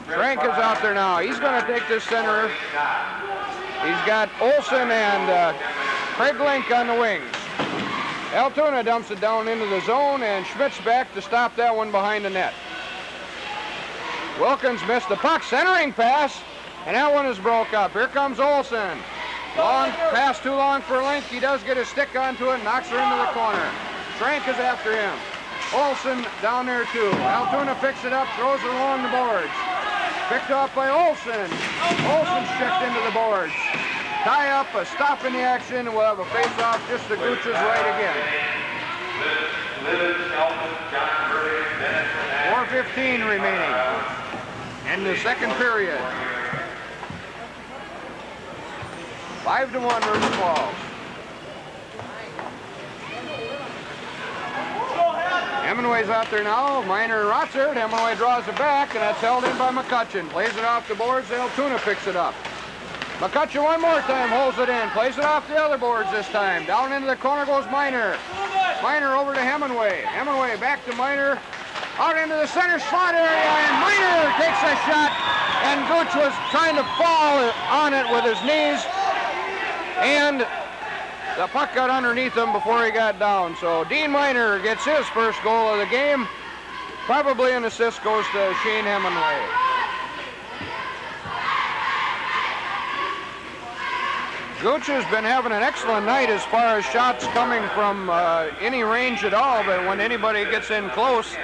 Schrank is out there now. He's going to take this center. He's got Olson and Craig Link on the wings. Altoona dumps it down into the zone, and Schmidt's back to stop that one behind the net. Wilkins missed the puck, centering pass, and that one is broke up. Here comes Olson. Long pass, too long for Link. He does get his stick onto it, knocks her into the corner. Schrank is after him. Olson down there too. Altoona picks it up, throws it along the boards. Picked off by Olson. Olson's checked into the boards. Tie up, a stop in the action, and we'll have a face-off just to Gooch's right again. 4:15 remaining in the second period. 5-1 River Falls. Hemingway's out there now. Minor and Rotzert. Hemingway draws it back, and that's held in by McCutcheon. Plays it off the boards. Altoona picks it up. McCutcheon one more time holds it in. Plays it off the other boards this time. Down into the corner goes Minor. Minor over to Hemingway. Hemingway back to Minor. Out into the center slot area, and Minor takes a shot. And Gooch was trying to fall on it with his knees. And the puck got underneath him before he got down. So Dean Minor gets his first goal of the game. Probably an assist goes to Shane Hemingway. Gooch has been having an excellent night as far as shots coming from any range at all, but when anybody gets in close,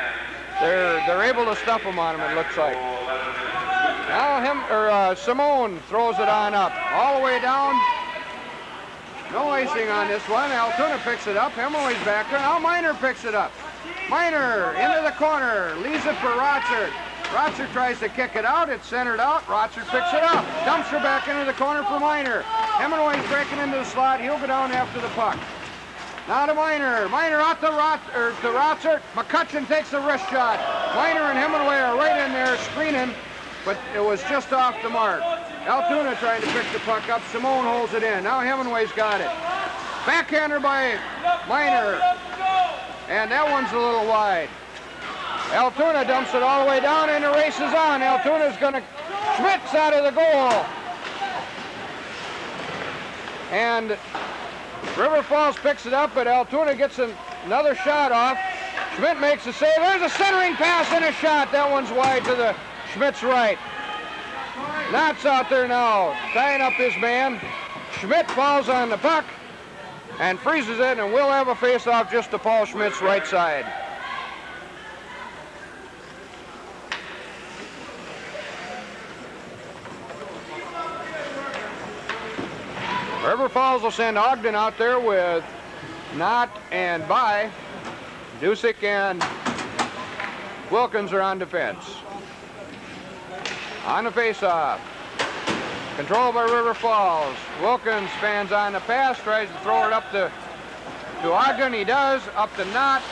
they're able to stuff them on him, it looks like. Now Simone throws it on up, all the way down. No icing on this one. Altoona picks it up. Hemingway's back there. Now Minor picks it up. Minor into the corner, leaves it for Rotzert. Rotzert tries to kick it out. It's centered out. Rotzert picks it up. Dumps her back into the corner for Minor. Hemingway's breaking into the slot. He'll go down after the puck. Now to Minor. Minor out to Rotzert. McCutcheon takes a wrist shot. Minor and Hemingway are right in there screening, but it was just off the mark. Altoona trying to pick the puck up. Simone holds it in. Now Hemingway's got it. Backhander by Minor. And that one's a little wide. Altoona dumps it all the way down and the race is on. Altoona's going to... Schmidt's out of the goal. And River Falls picks it up, but Altoona gets another shot off. Schmidt makes a save. There's a centering pass and a shot. That one's wide to the Schmidt's right. Knott's out there now, tying up his man. Schmidt falls on the puck and freezes it, and we'll have a face-off just to Paul Schmidt's right side. River Falls will send Ogden out there with Knott and By. Dusick and Wilkins are on defense. On the face-off. Controlled by River Falls. Wilkins fans on the pass, tries to throw it up to Ogden. He does, up to Knott.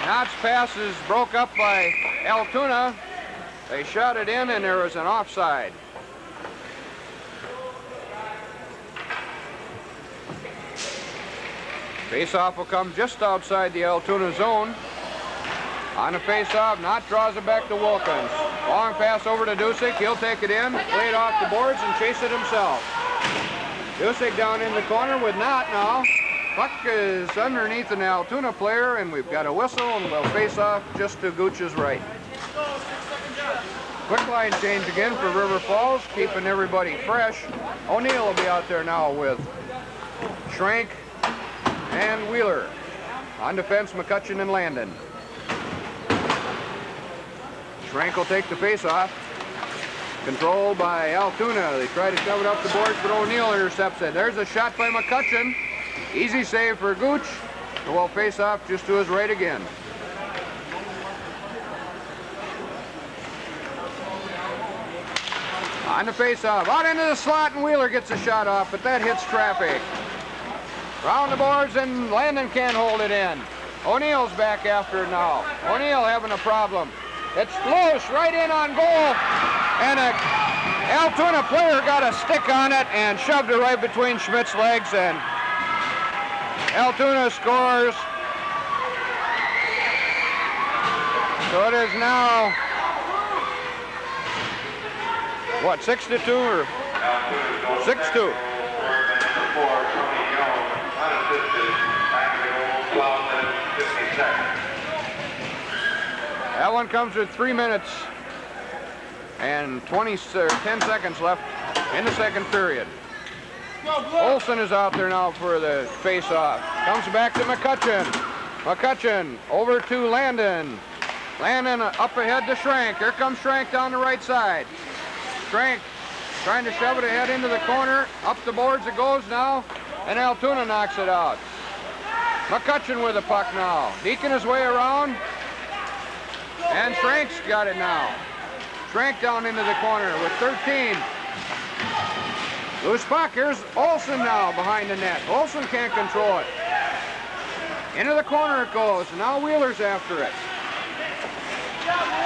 Knott's pass is broke up by Altoona. They shot it in and there was an offside. Face-off will come just outside the Altoona zone. On the face-off, Knott draws it back to Wilkins. Long pass over to Dusick. He'll take it in, play it off the boards, and chase it himself. Dusick down in the corner with Knott now. Puck is underneath an Altoona player, and we've got a whistle, and we'll face off just to Gooch's right. Quick line change again for River Falls, keeping everybody fresh. O'Neill will be out there now with Schrank and Wheeler. On defense, McCutcheon and Landon. Schrank will take the face-off. Controlled by Altoona. They try to shove it up the boards, but O'Neill intercepts it. There's a shot by McCutcheon. Easy save for Gooch. And we'll face off just to his right again. On the face-off. Out into the slot, and Wheeler gets a shot off, but that hits traffic. Round the boards, and Landon can't hold it in. O'Neill's back after it now. O'Neill having a problem. It's loose, right in on goal, and an Altoona player got a stick on it and shoved it right between Schmidt's legs, and Altoona scores. So it is now, what, 6-2 or 6-2? That one comes with 3 minutes and 10 seconds left in the second period. Olson is out there now for the face-off. Comes back to McCutcheon. McCutcheon over to Landon. Landon up ahead to Schrank. Here comes Schrank down the right side. Schrank trying to shove it ahead into the corner. Up the boards it goes now, and Altoona knocks it out. McCutcheon with the puck now. Deacon his way around. And Schrank's got it now. Schrank down into the corner with 13. Loose puck. Here's Olson now behind the net. Olson can't control it. Into the corner it goes, and now Wheeler's after it.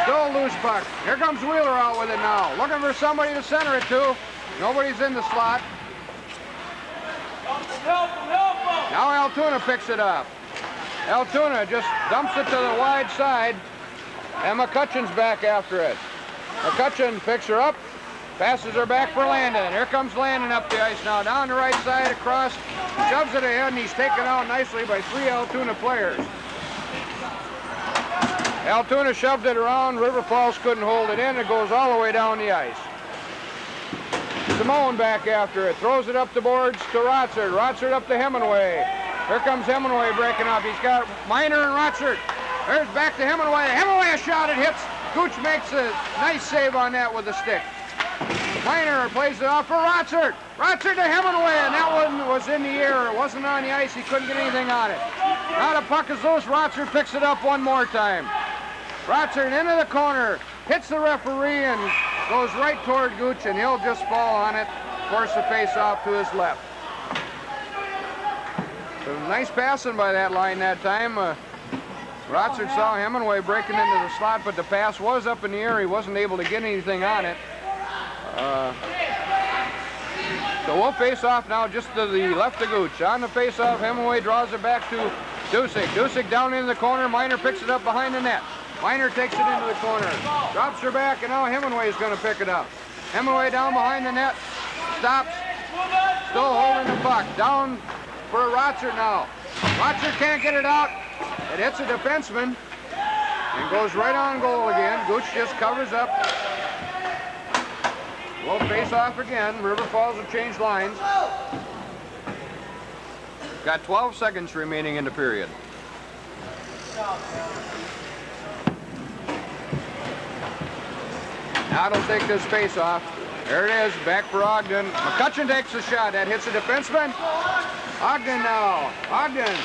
Still loose puck. Here comes Wheeler out with it now. Looking for somebody to center it to. Nobody's in the slot. Now Altoona picks it up. Altoona just dumps it to the wide side, and McCutcheon's back after it. McCutcheon picks her up, passes her back for Landon. Here comes Landon up the ice now, down the right side, across, shoves it ahead, and he's taken out nicely by 3 Altoona players. Altoona shoved it around, River Falls couldn't hold it in, it goes all the way down the ice. Simone back after it, throws it up the boards to Rotsert. Rotsert up to Hemingway. Here comes Hemingway breaking up. He's got Miner and Rotsert. There's back to Hemingway. Hemingway a shot, it hits. Gooch makes a nice save on that with the stick. Miner plays it off for Rotsert. Rotsert to Hemingway, and that one was in the air. It wasn't on the ice. He couldn't get anything on it. Now the puck is loose. Rotsert picks it up one more time. Rotsert into the corner, hits the referee, and goes right toward Gooch, and he'll just fall on it, force the face-off to his left. So nice passing by that line that time. Rotsert saw Hemingway breaking into the slot, but the pass was up in the air. He wasn't able to get anything on it. So we'll face off now just to the left of Gooch. On the face-off, Hemingway draws it back to Dusick. Dusick down into the corner. Miner picks it up behind the net. Miner takes it into the corner, drops her back, and now Hemingway is going to pick it up. Hemingway down behind the net, stops, still holding the puck. Down for Rotsert now. Rotsert can't get it out. It hits a defenseman and goes right on goal again. Gooch just covers up. We'll face off again. River Falls will change lines. Got 12 seconds remaining in the period. Now it'll take this face off. There it is, back for Ogden. McCutcheon takes the shot. That hits the defenseman. Ogden now. Ogden.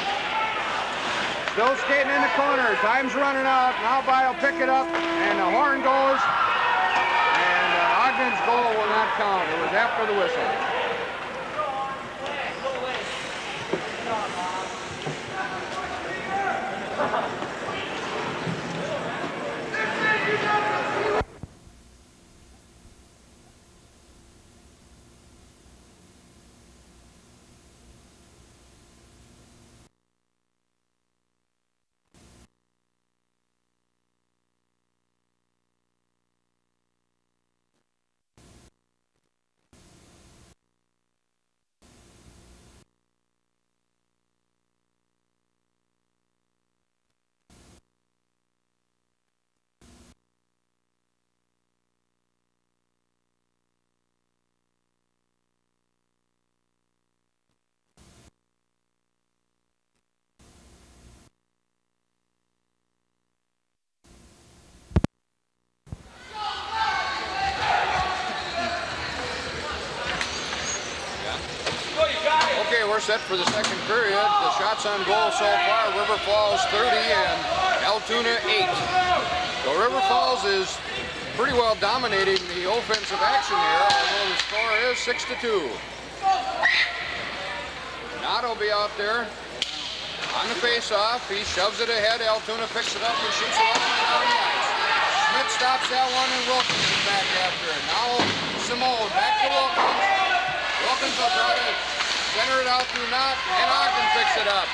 Still skating in the corner. Time's running out. Now By will pick it up, and the horn goes. And Ogden's goal will not count. It was after the whistle. We're set for the second period. The shots on goal so far, River Falls 30 and Altoona 8. So River Falls is pretty well dominating the offensive action here, although the score is 6-2. Nott will be out there on the face-off. He shoves it ahead. Altoona picks it up and shoots it all the way down the ice. Schmidt stops that one, and Wilkins is back after it. Now Simone back to Wilkins. Wilkins will try to center it out through Nott, and Ogden picks it up.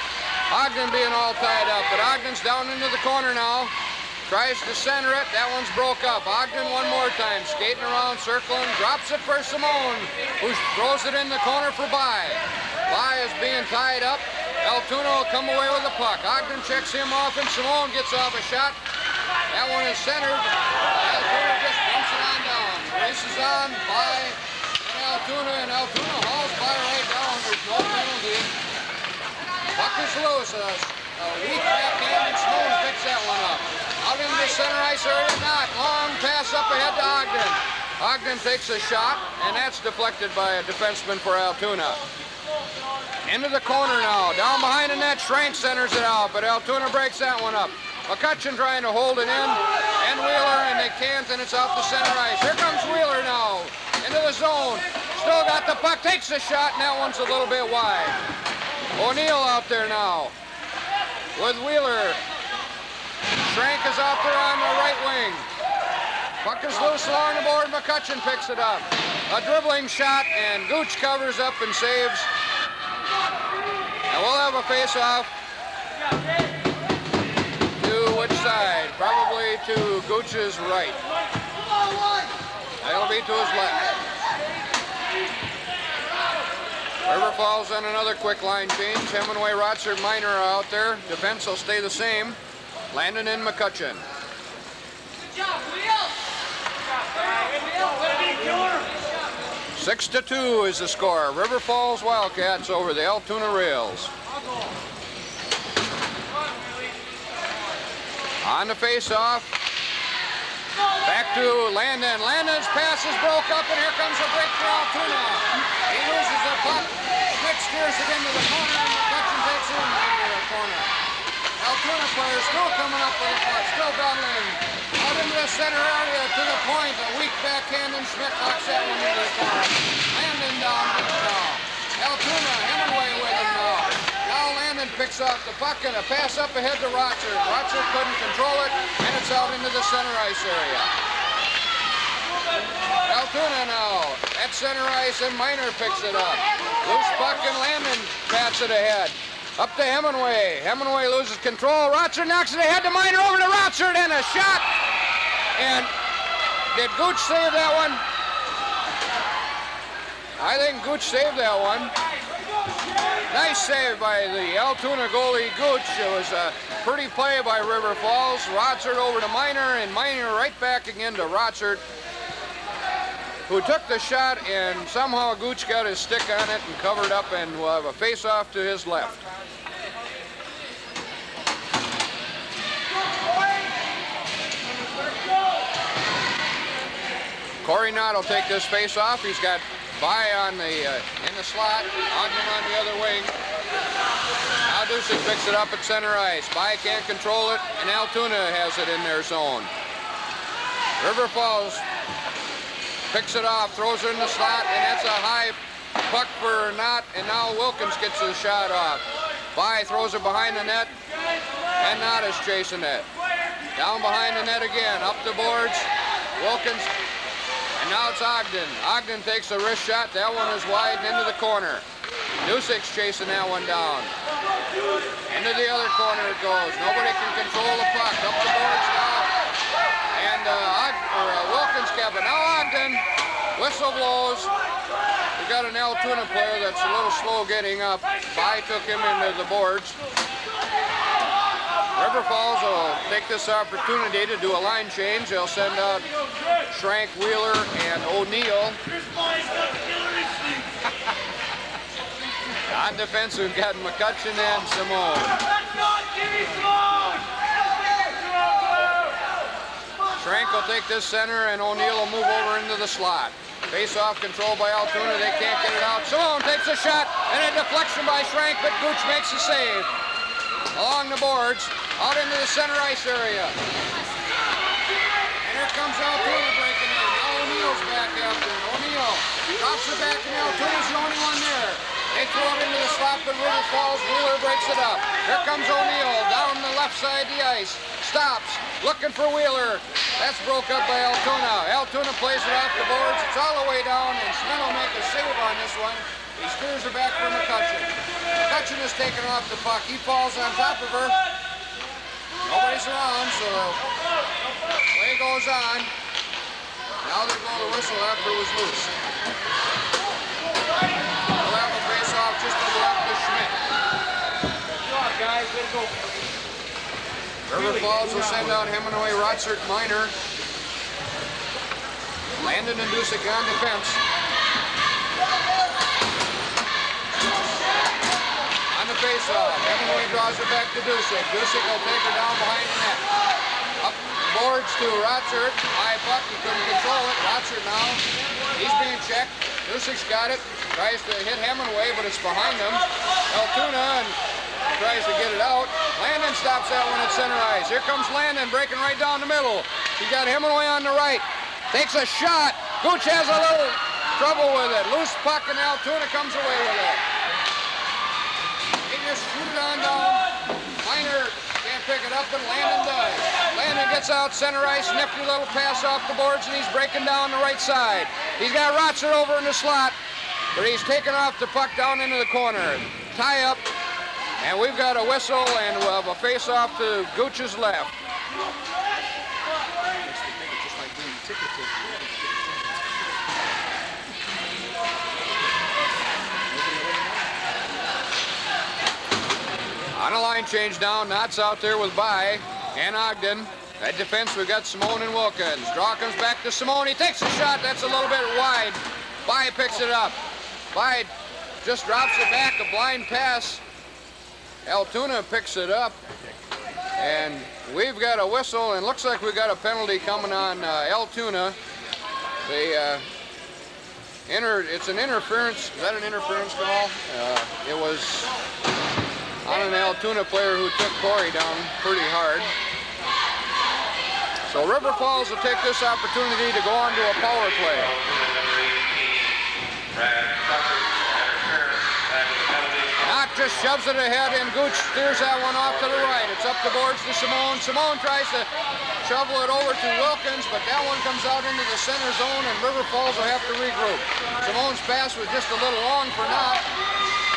Ogden being all tied up, but Ogden's down into the corner now. Tries to center it. That one's broke up. Ogden one more time, skating around, circling, drops it for Simone, who throws it in the corner for By. By is being tied up. Altoona will come away with the puck. Ogden checks him off, and Simone gets off a shot. That one is centered. Altoona just dumps it on down. Race is on. By and Altoona hauls By right down. There's no penalty. Puck is loose. A weak backhand, and Simone picks that one up. Out into the center ice area, Nott. Long pass up ahead to Ogden. Ogden takes a shot, and that's deflected by a defenseman for Altoona. Into the corner now. Down behind the net, Schrank centers it out, but Altoona breaks that one up. McCutcheon trying to hold it in, and Wheeler, and they can't, and it's off the center ice. Here comes Wheeler now, into the zone. Still got the puck, takes a shot, and that one's a little bit wide. O'Neill out there now. with Wheeler. Schrank is out there on the right wing. Puck is loose along the board. McCutcheon picks it up. A dribbling shot, and Gooch covers up and saves. And we'll have a face-off. To which side? Probably to Gooch's right. That'll be to his left. River Falls on another quick line change. Hemingway, Rotsert, Minor are out there. Defense will stay the same. Landon and McCutcheon. 6-2 is the score. River Falls Wildcats over the Altoona Rails. On the face-off. Back to Landon. Landon's pass is broke up, and here comes a break for Altoona. He loses the puck. Schmidt steers it into the corner, and McCutcheon takes it into the corner. Altoona players still coming up with the puck, still battling. Out into the center area to the point. A weak backhand, and Schmidt knocks that one into the corner. Landon down now. Altoona, Hemingway with him now. Now Landon picks up the puck and a pass up ahead to Rotsert. Rotsert couldn't control it, and it's out into the center ice area. Altoona now at center ice, and Minor picks it up. Loose puck, and Landon bats it ahead. Up to Hemingway. Hemingway loses control. Rotsert knocks it ahead to Minor, over to Rotsert, and a shot. And did Gooch save that one? I think Gooch saved that one. Nice save by the Altoona goalie, Gooch. It was a pretty play by River Falls. Rotsert over to Minor, and Minor right back again to Rotsert, who took the shot, and somehow Gooch got his stick on it and covered up, and will have a face-off to his left. Corey Knott will take this face-off. He's got By on the in the slot, Ogden on the other wing. Now Dusick picks it up at center ice. By can't control it, and Altoona has it in their zone. River Falls picks it off, throws it in the slot, and that's a high puck for Knott, and now Wilkins gets the shot off. By throws it behind the net, and Knott is chasing it. Down behind the net again, up the boards, Wilkins, and now it's Ogden. Ogden takes a wrist shot, that one is wide and into the corner. Dusick's chasing that one down. Into the other corner it goes. Nobody can control the puck. Up the boards now. And Wilkins kept it. Now Ogden, whistle blows. We got an Altoona player that's a little slow getting up. By took him into the boards. River Falls will take this opportunity to do a line change. They'll send out Schrank, Wheeler, and O'Neill. On defense, we've got McCutcheon and Simone. Schrank will take this center, and O'Neill will move over into the slot. Face-off control by Altoona. They can't get it out. Simone takes a shot, and a deflection by Schrank, but Gooch makes the save. Along the boards, out into the center ice area. And here comes Altoona breaking in. Now O'Neill's back after him. O'Neill drops it back, and Altoona's the only one there. They throw it into the slot, but River Falls. Wheeler breaks it up. Here comes O'Neill down the left side of the ice. Stops, looking for Wheeler. That's broke up by Altoona. Altoona plays it off the boards. It's all the way down, and Schmidt will make a save on this one. He steers it back for McCutcheon. McCutcheon is taking off the puck. He falls on top of her. Nobody's around, so play goes on. Now they're going to whistle after it was loose. We'll have a face-off just to the left of Schmidt. Good job, guys. Way to go. River Falls will send out Hemingway, Rotsert, Minor. Landon and Dusick on defense. On the face-off, Hemingway draws it back to Dusick. Dusick will take her down behind the net. Up boards to Rotsert. High puck, he couldn't control it. Rotsert now, he's being checked. Dusick's got it. Tries to hit Hemingway, but it's behind him. Altoona and tries to get it out. Landon stops that one at center ice. Here comes Landon breaking right down the middle. He got Hemingway on the right. Takes a shot. Gooch has a little trouble with it. Loose puck, and Altoona comes away with it. He just shoot it on down. Minor pick it up, and Landon does. Landon gets out center ice, nifty little pass off the boards, and he's breaking down the right side. He's got Rotzer over in the slot, but he's taking off the puck down into the corner. Tie up, and we've got a whistle, and we'll have a face-off to Gooch's left. On a line change down, Knott's out there with By and Ogden. That defense, we've got Simone and Wilkins. Draw comes back to Simone. He takes a shot. That's a little bit wide. By picks it up. By just drops it back, a blind pass. Altoona picks it up. And we've got a whistle, and looks like we've got a penalty coming on Altoona. It's an interference. Is that an interference call? It was on an Altoona player who took Corey down pretty hard. So River Falls will take this opportunity to go on to a power play. Knott just shoves it ahead, and Gooch steers that one off to the right. It's up the boards to Simone. Simone tries to shovel it over to Wilkins, but that one comes out into the center zone, and River Falls will have to regroup. Simone's pass was just a little long for Knott,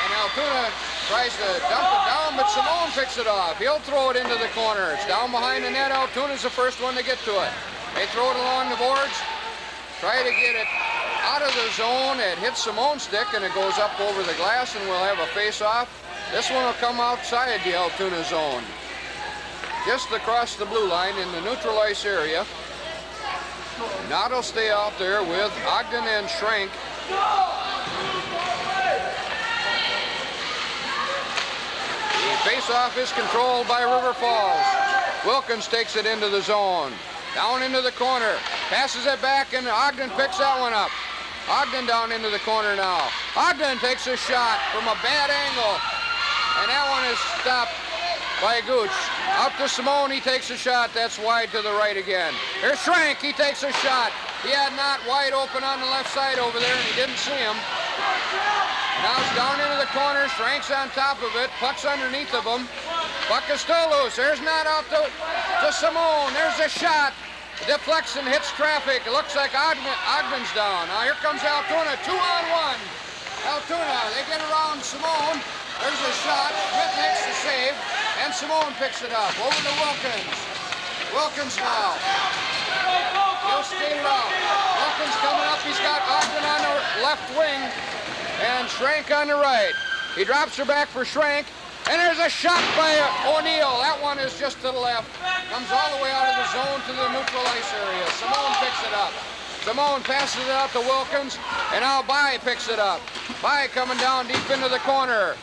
and Altoona tries to dump it down, but Simone picks it off. He'll throw it into the corner. It's down behind the net. Altoona's the first one to get to it. They throw it along the boards, try to get it out of the zone. It hits Simone's stick, and it goes up over the glass, and we'll have a face-off. This one will come outside the Altoona zone, just across the blue line in the neutral ice area. Knott will stay out there with Ogden and Schrank. The face-off is controlled by River Falls. Wilkins takes it into the zone. Down into the corner. Passes it back, and Ogden picks that one up. Ogden down into the corner now. Ogden takes a shot from a bad angle, and that one is stopped by Gooch. Out to Simone, he takes a shot. That's wide to the right again. Here's Schrank, he takes a shot. He had Knott wide open on the left side over there, and he didn't see him. Now it's down into the corner. Schrank's on top of it. Puck's underneath of him. Puck is still loose. There's Knott out to Simone. There's a shot. Deflects and hits traffic. It looks like Ogden's down. Now here comes Altoona. 2-on-1. Altoona, they get around Simone. There's a shot. Schmidt makes the save, and Simone picks it up. Over to Wilkins. Wilkins now. He'll skate it out. Wilkins coming up. He's got Ogden on the left wing, and Schrank on the right. He drops her back for Schrank, and there's a shot by O'Neill. That one is just to the left. Comes all the way out of the zone to the neutral ice area. Simone picks it up. Simone passes it out to Wilkins, and now By picks it up. By coming down deep into the corner.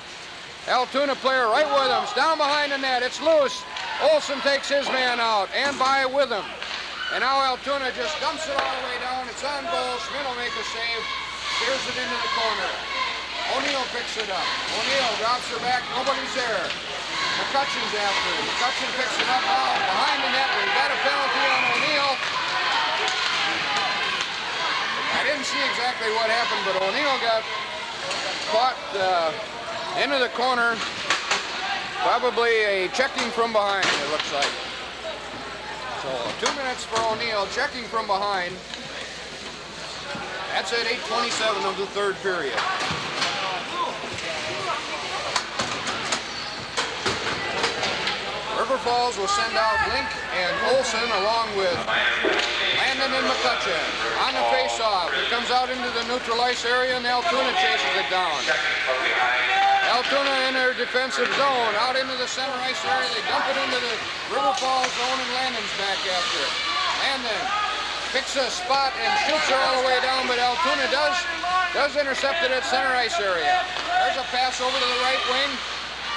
Altoona player right with him. It's down behind the net. It's loose. Olsen takes his man out, and By with him. And now Altoona just dumps it all the way down. It's on goal. Schmidt will make a save. Steers it into the corner. O'Neill picks it up. O'Neill drops her back. Nobody's there. McCutcheon's after it. McCutcheon picks it up now behind the net. We've got a penalty on O'Neill. I didn't see exactly what happened, but O'Neill got caught into the corner. Probably a checking from behind, it looks like. So 2 minutes for O'Neill, checking from behind. That's at 8:27 of the third period. River Falls will send out Link and Olsen along with Landon and McCutcheon. On the face-off, it comes out into the neutral ice area, and Altoona chases it down. Altoona in their defensive zone, out into the center ice area. They dump it into the River Falls zone, and Landon's back after it. Landon picks a spot and shoots her all the way down, but Altoona does intercept it at center ice area. There's a pass over to the right wing.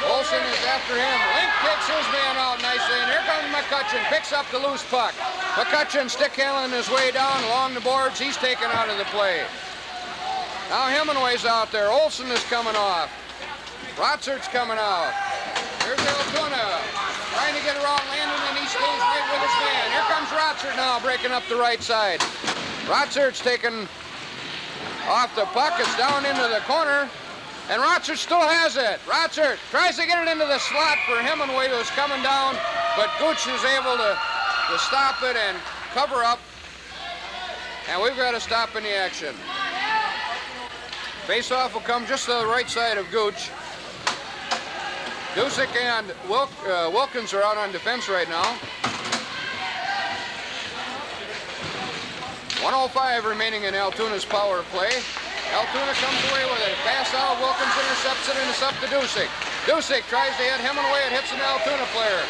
Olsen is after him. Link takes his man out nicely, and here comes McCutcheon. Picks up the loose puck. McCutcheon stick handling his way down along the boards. He's taken out of the play. Now Hemingway's out there. Olsen is coming off. Rotzert's coming out. Here's Altoona trying to get around Landon, and he stays right with his man. Here comes Rotzert now, breaking up the right side. Rotzert's taken off the puck. It's down into the corner, and Rotzert still has it. Rotzert tries to get it into the slot for Hemingway, who's coming down but Gooch is able to stop it and cover up, and we've got to stop in the action. Face-off will come just to the right side of Gooch. Dusick and Wilkins are out on defense right now. 1:05 remaining in Altoona's power play. Altoona comes away with it. Pass out, Wilkins intercepts it, and it's up to Dusick. Dusick tries to hit Hemingway, it hits an Altoona player.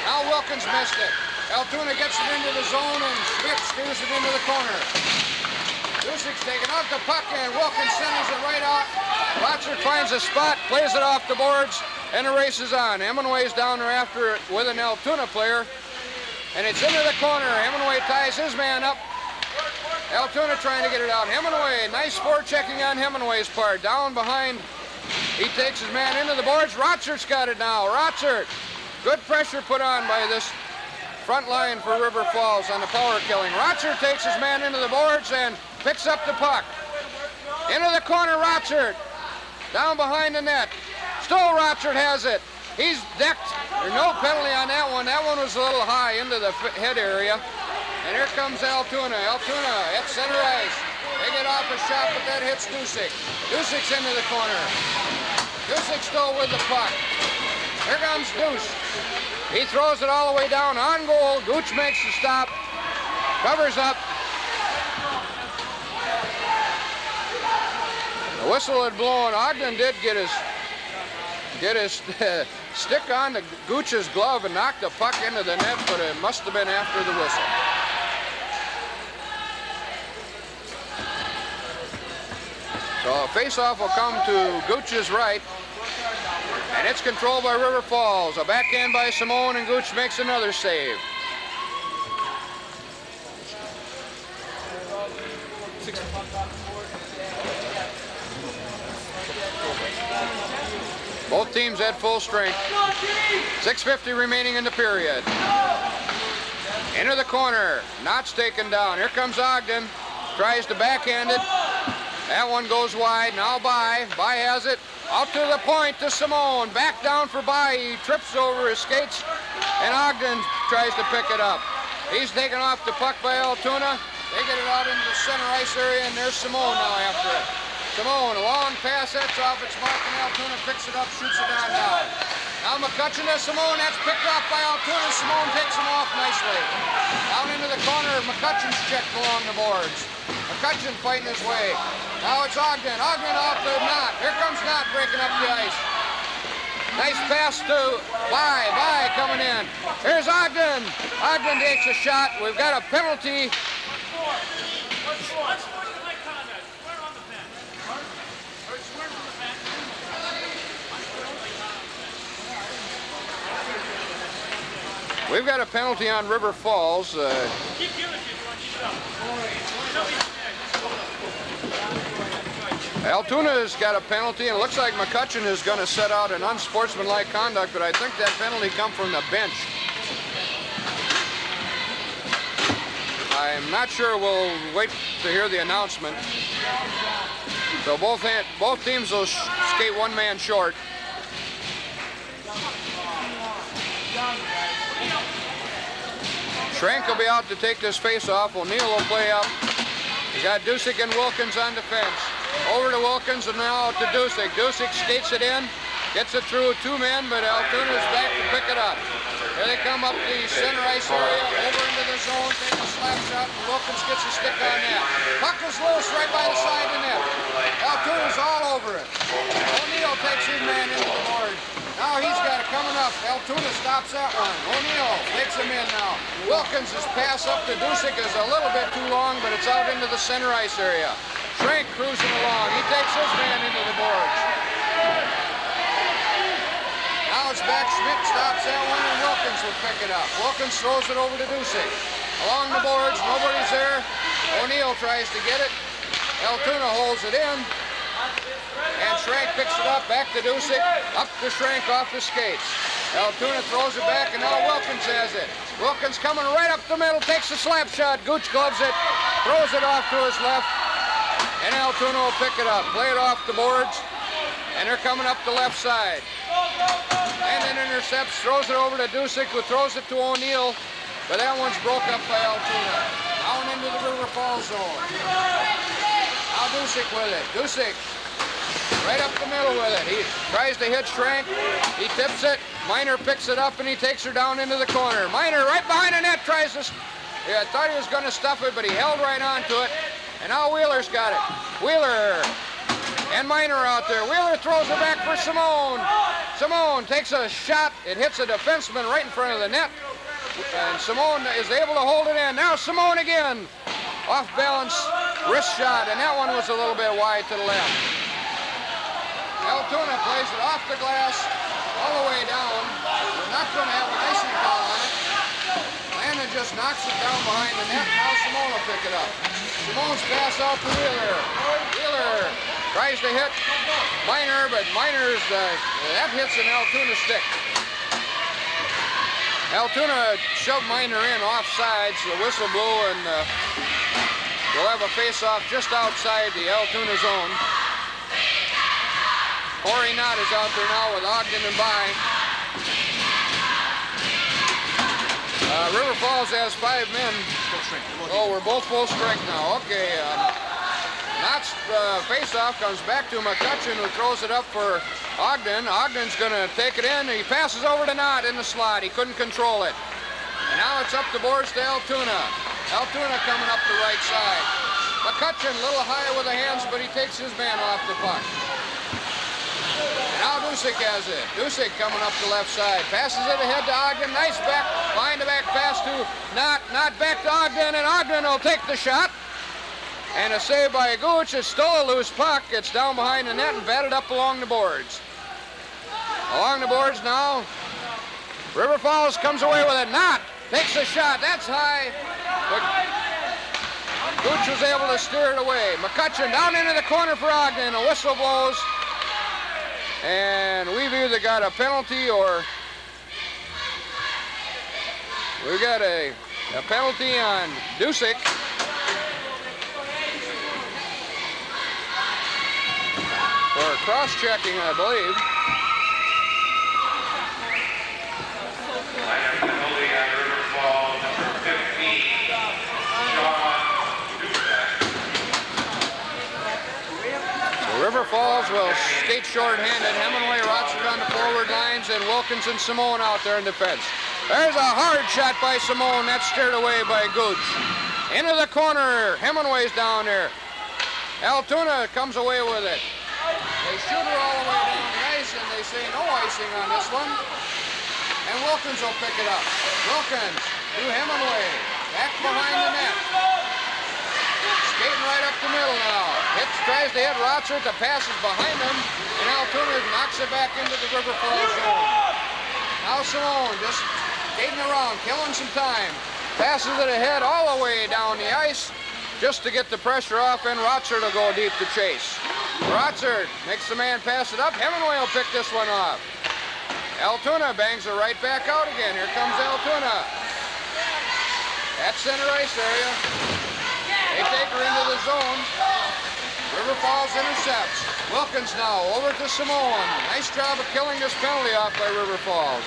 Now Wilkins missed it. Altoona gets it into the zone, and Schmidt steers it into the corner. Dusick's taking out the puck, and Wilkins centers it right out. Rotzert finds a spot, plays it off the boards, and the race is on. Hemingway's down there after it with an Altoona player, and it's into the corner. Hemingway ties his man up. Altoona trying to get it out. Hemingway, nice forechecking on Hemingway's part. Down behind, he takes his man into the boards. Rotzert's got it now. Rotzert, good pressure put on by this front line for River Falls on the power killing. Rotzert takes his man into the boards and picks up the puck. Into the corner, Rotzert. Down behind the net. Still Rotzert has it. He's decked. There's no penalty on that one. That one was a little high into the head area. And here comes Altoona. Altoona at center ice. They get off a shot, but that hits Dusick. Dusick's into the corner. Dusick still with the puck. Here comes Deuce. He throws it all the way down on goal. Gooch makes the stop. Covers up. The whistle had blown. Ogden did get his stick on the Gooch's glove and knocked the puck into the net, but it must have been after the whistle. So a face-off will come to Gooch's right, and it's controlled by River Falls. A backhand by Simone, and Gooch makes another save. Both teams at full strength. 6:50 remaining in the period. Into the corner. Knott's taken down. Here comes Ogden. Tries to backhand it. That one goes wide. Now By has it. Out to the point to Simone. Back down for By. He trips over his skates, and Ogden tries to pick it up. He's taken off the puck by Altoona. They get it out into the center ice area, and there's Simone now after it. Simone, a long pass, that's off its mark, and Altoona picks it up, shoots it on down. Now McCutcheon to Simone, that's picked off by Altoona. Simone takes him off nicely. Down into the corner, McCutcheon's checked along the boards. McCutcheon fighting his way. Now it's Ogden. Ogden off to Knott. Here comes Knott breaking up the ice. Nice pass to By coming in. Here's Ogden. Ogden takes a shot. We've got a penalty. We've got a penalty on River Falls. Altoona's got a penalty, and it looks like McCutcheon is going to set out an unsportsmanlike conduct, but I think that penalty come from the bench. I'm not sure. We'll wait to hear the announcement. So both teams will skate one man short. Schrank will be out to take this face-off. O'Neill will play up. He's got Dusick and Wilkins on defense. Over to Wilkins and now to Dusick. Dusick skates it in, gets it through two men, but Altoona's back to pick it up. Here they come up the center ice area, over into the zone, take a slap shot, and Wilkins gets a stick on that. Puck is loose right by the side of the net. Altoona's all over it. O'Neill takes his man into the board. Now he's got it coming up. Altoona stops that one. O'Neill takes him in now. Wilkins' pass up to Dusick is a little bit too long, but it's out into the center ice area. Schrank cruising along. He takes his man into the boards. Now it's back. Schmidt stops that one, and Wilkins will pick it up. Wilkins throws it over to Dusick. Along the boards, nobody's there. O'Neill tries to get it. Altoona holds it in. And Schrank picks it up, back to Dusick, up to Schrank off the skates. Altoona throws it back, and now Wilkins has it. Wilkins coming right up the middle, takes a slap shot. Gooch gloves it, throws it off to his left, and Altoona will pick it up. Play it off the boards, and they're coming up the left side. Landon intercepts, throws it over to Dusick, who throws it to O'Neill, but that one's broke up by Altoona. Down into the River Falls zone. Now Dusick with it. Dusick right up the middle with it. He tries to hit Schrank. He tips it. Miner picks it up and he takes her down into the corner. Miner right behind the net tries to... Yeah, I thought he was going to stuff it, but he held right onto it. And now Wheeler's got it. Wheeler and Miner out there. Wheeler throws it back for Simone. Simone takes a shot. It hits a defenseman right in front of the net. And Simone is able to hold it in. Now Simone again. Off balance wrist shot, and that one was a little bit wide to the left. Altoona plays it off the glass all the way down. We're not going to have an icing call on it. Landon just knocks it down behind the net. Now Simone will pick it up. Simone's pass out to Wheeler. Wheeler tries to hit Miner, but Miner's, that hits an Altoona stick. Altoona shoved Miner in offsides. The whistle blew, and we'll have a face-off just outside the Altoona zone. Corey Knott is out there now with Ogden and By. River Falls has 5 men. Oh, we're both full strength now. Okay. Knott's face-off comes back to McCutcheon, who throws it up for Ogden. Ogden's going to take it in. He passes over to Knott in the slot. He couldn't control it. And now it's up the boards to Altoona. Altoona coming up the right side. McCutcheon a little high with the hands, but he takes his man off the puck. And now Dusick has it. Dusick coming up the left side. Passes it ahead to Ogden. Nice back, behind-the-back pass to Knott. Knott back to Ogden, and Ogden will take the shot. And a save by Gooch. It's still a loose puck. It's down behind the net and batted up along the boards. Along the boards now. River Falls comes away with it. Knott takes a shot. That's high. But Gooch was able to steer it away. McCutcheon down into the corner for Ogden. A whistle blows. And we've either got a penalty or we've got a penalty on Dusick. For cross-checking, I believe. Penalty on River Falls, number 15, So River Falls will skate short-handed. Hemingway, Rotsford on the forward lines, and Wilkinson, Simone out there in defense. There's a hard shot by Simone. That's steered away by Gooch. Into the corner. Hemingway's down there. Altoona comes away with it. They shoot her all the way down the ice, and they say no icing on this one. And Wilkins will pick it up. Wilkins to Hemingway. Back behind the net. Skating right up the middle now. Tries to hit Rotsford. The pass is behind him, and Altoona knocks it back into the River Falls zone. Now Simone just skating around, killing some time. Passes it ahead all the way down the ice just to get the pressure off, and Rotsford will go deep to chase. Rotsford makes the man pass it up. Hemingway will pick this one off. Altoona bangs it right back out again. Here comes Altoona. At center ice area. They take her into the zone. River Falls intercepts. Wilkins now over to Simone. Nice job of killing this penalty off by River Falls.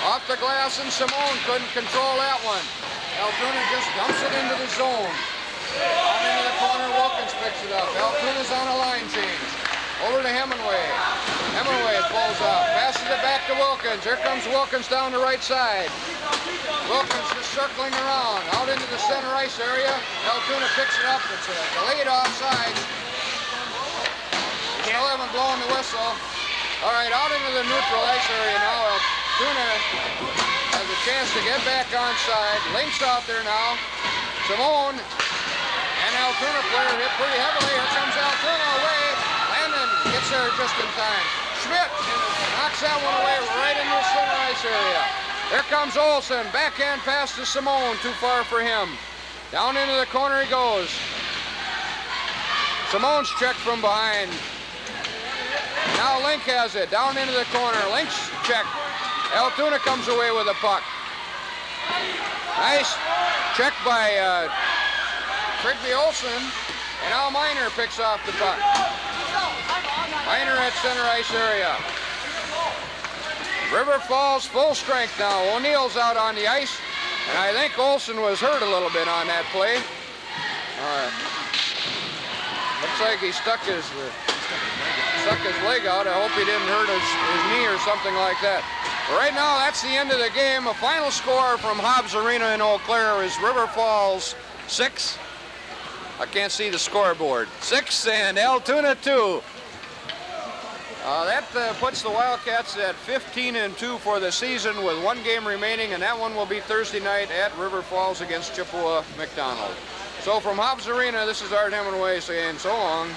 Off the glass, and Simone couldn't control that one. Altoona just dumps it into the zone. Down into the corner, Wilkins picks it up. Altoona's on a line change. Over to Hemingway. Hemingway pulls up. Passes it back to Wilkins. Here comes Wilkins down the right side. Wilkins just circling around. Out into the center ice area. Altoona picks it up. It's a delayed offside. They still haven't blown the whistle. All right, out into the neutral ice area now. Altoona has a chance to get back onside. Link's out there now. Simone and Altoona player hit pretty heavily. Here comes Altoona away. Landon gets there just in time. Schmidt knocks that one away right in the center ice area. Here comes Olsen. Backhand pass to Simone. Too far for him. Down into the corner he goes. Simone's checked from behind. Now Link has it. Down into the corner. Link's checked. Altoona comes away with a puck. Nice check by Trigby Olsen. And now Miner picks off the puck. Miner at center ice area. River Falls full strength now. O'Neill's out on the ice, and I think Olson was hurt a little bit on that play. Looks like he stuck his leg out. I hope he didn't hurt his knee or something like that. But right now, that's the end of the game. A final score from Hobbs Arena in Eau Claire is River Falls 6. I can't see the scoreboard. 6 and Altoona 2. That puts the Wildcats at 15-2 for the season with 1 game remaining, and that one will be Thursday night at River Falls against Chippewa McDonald. So from Hobbs Arena, this is Art Hemingway saying so long.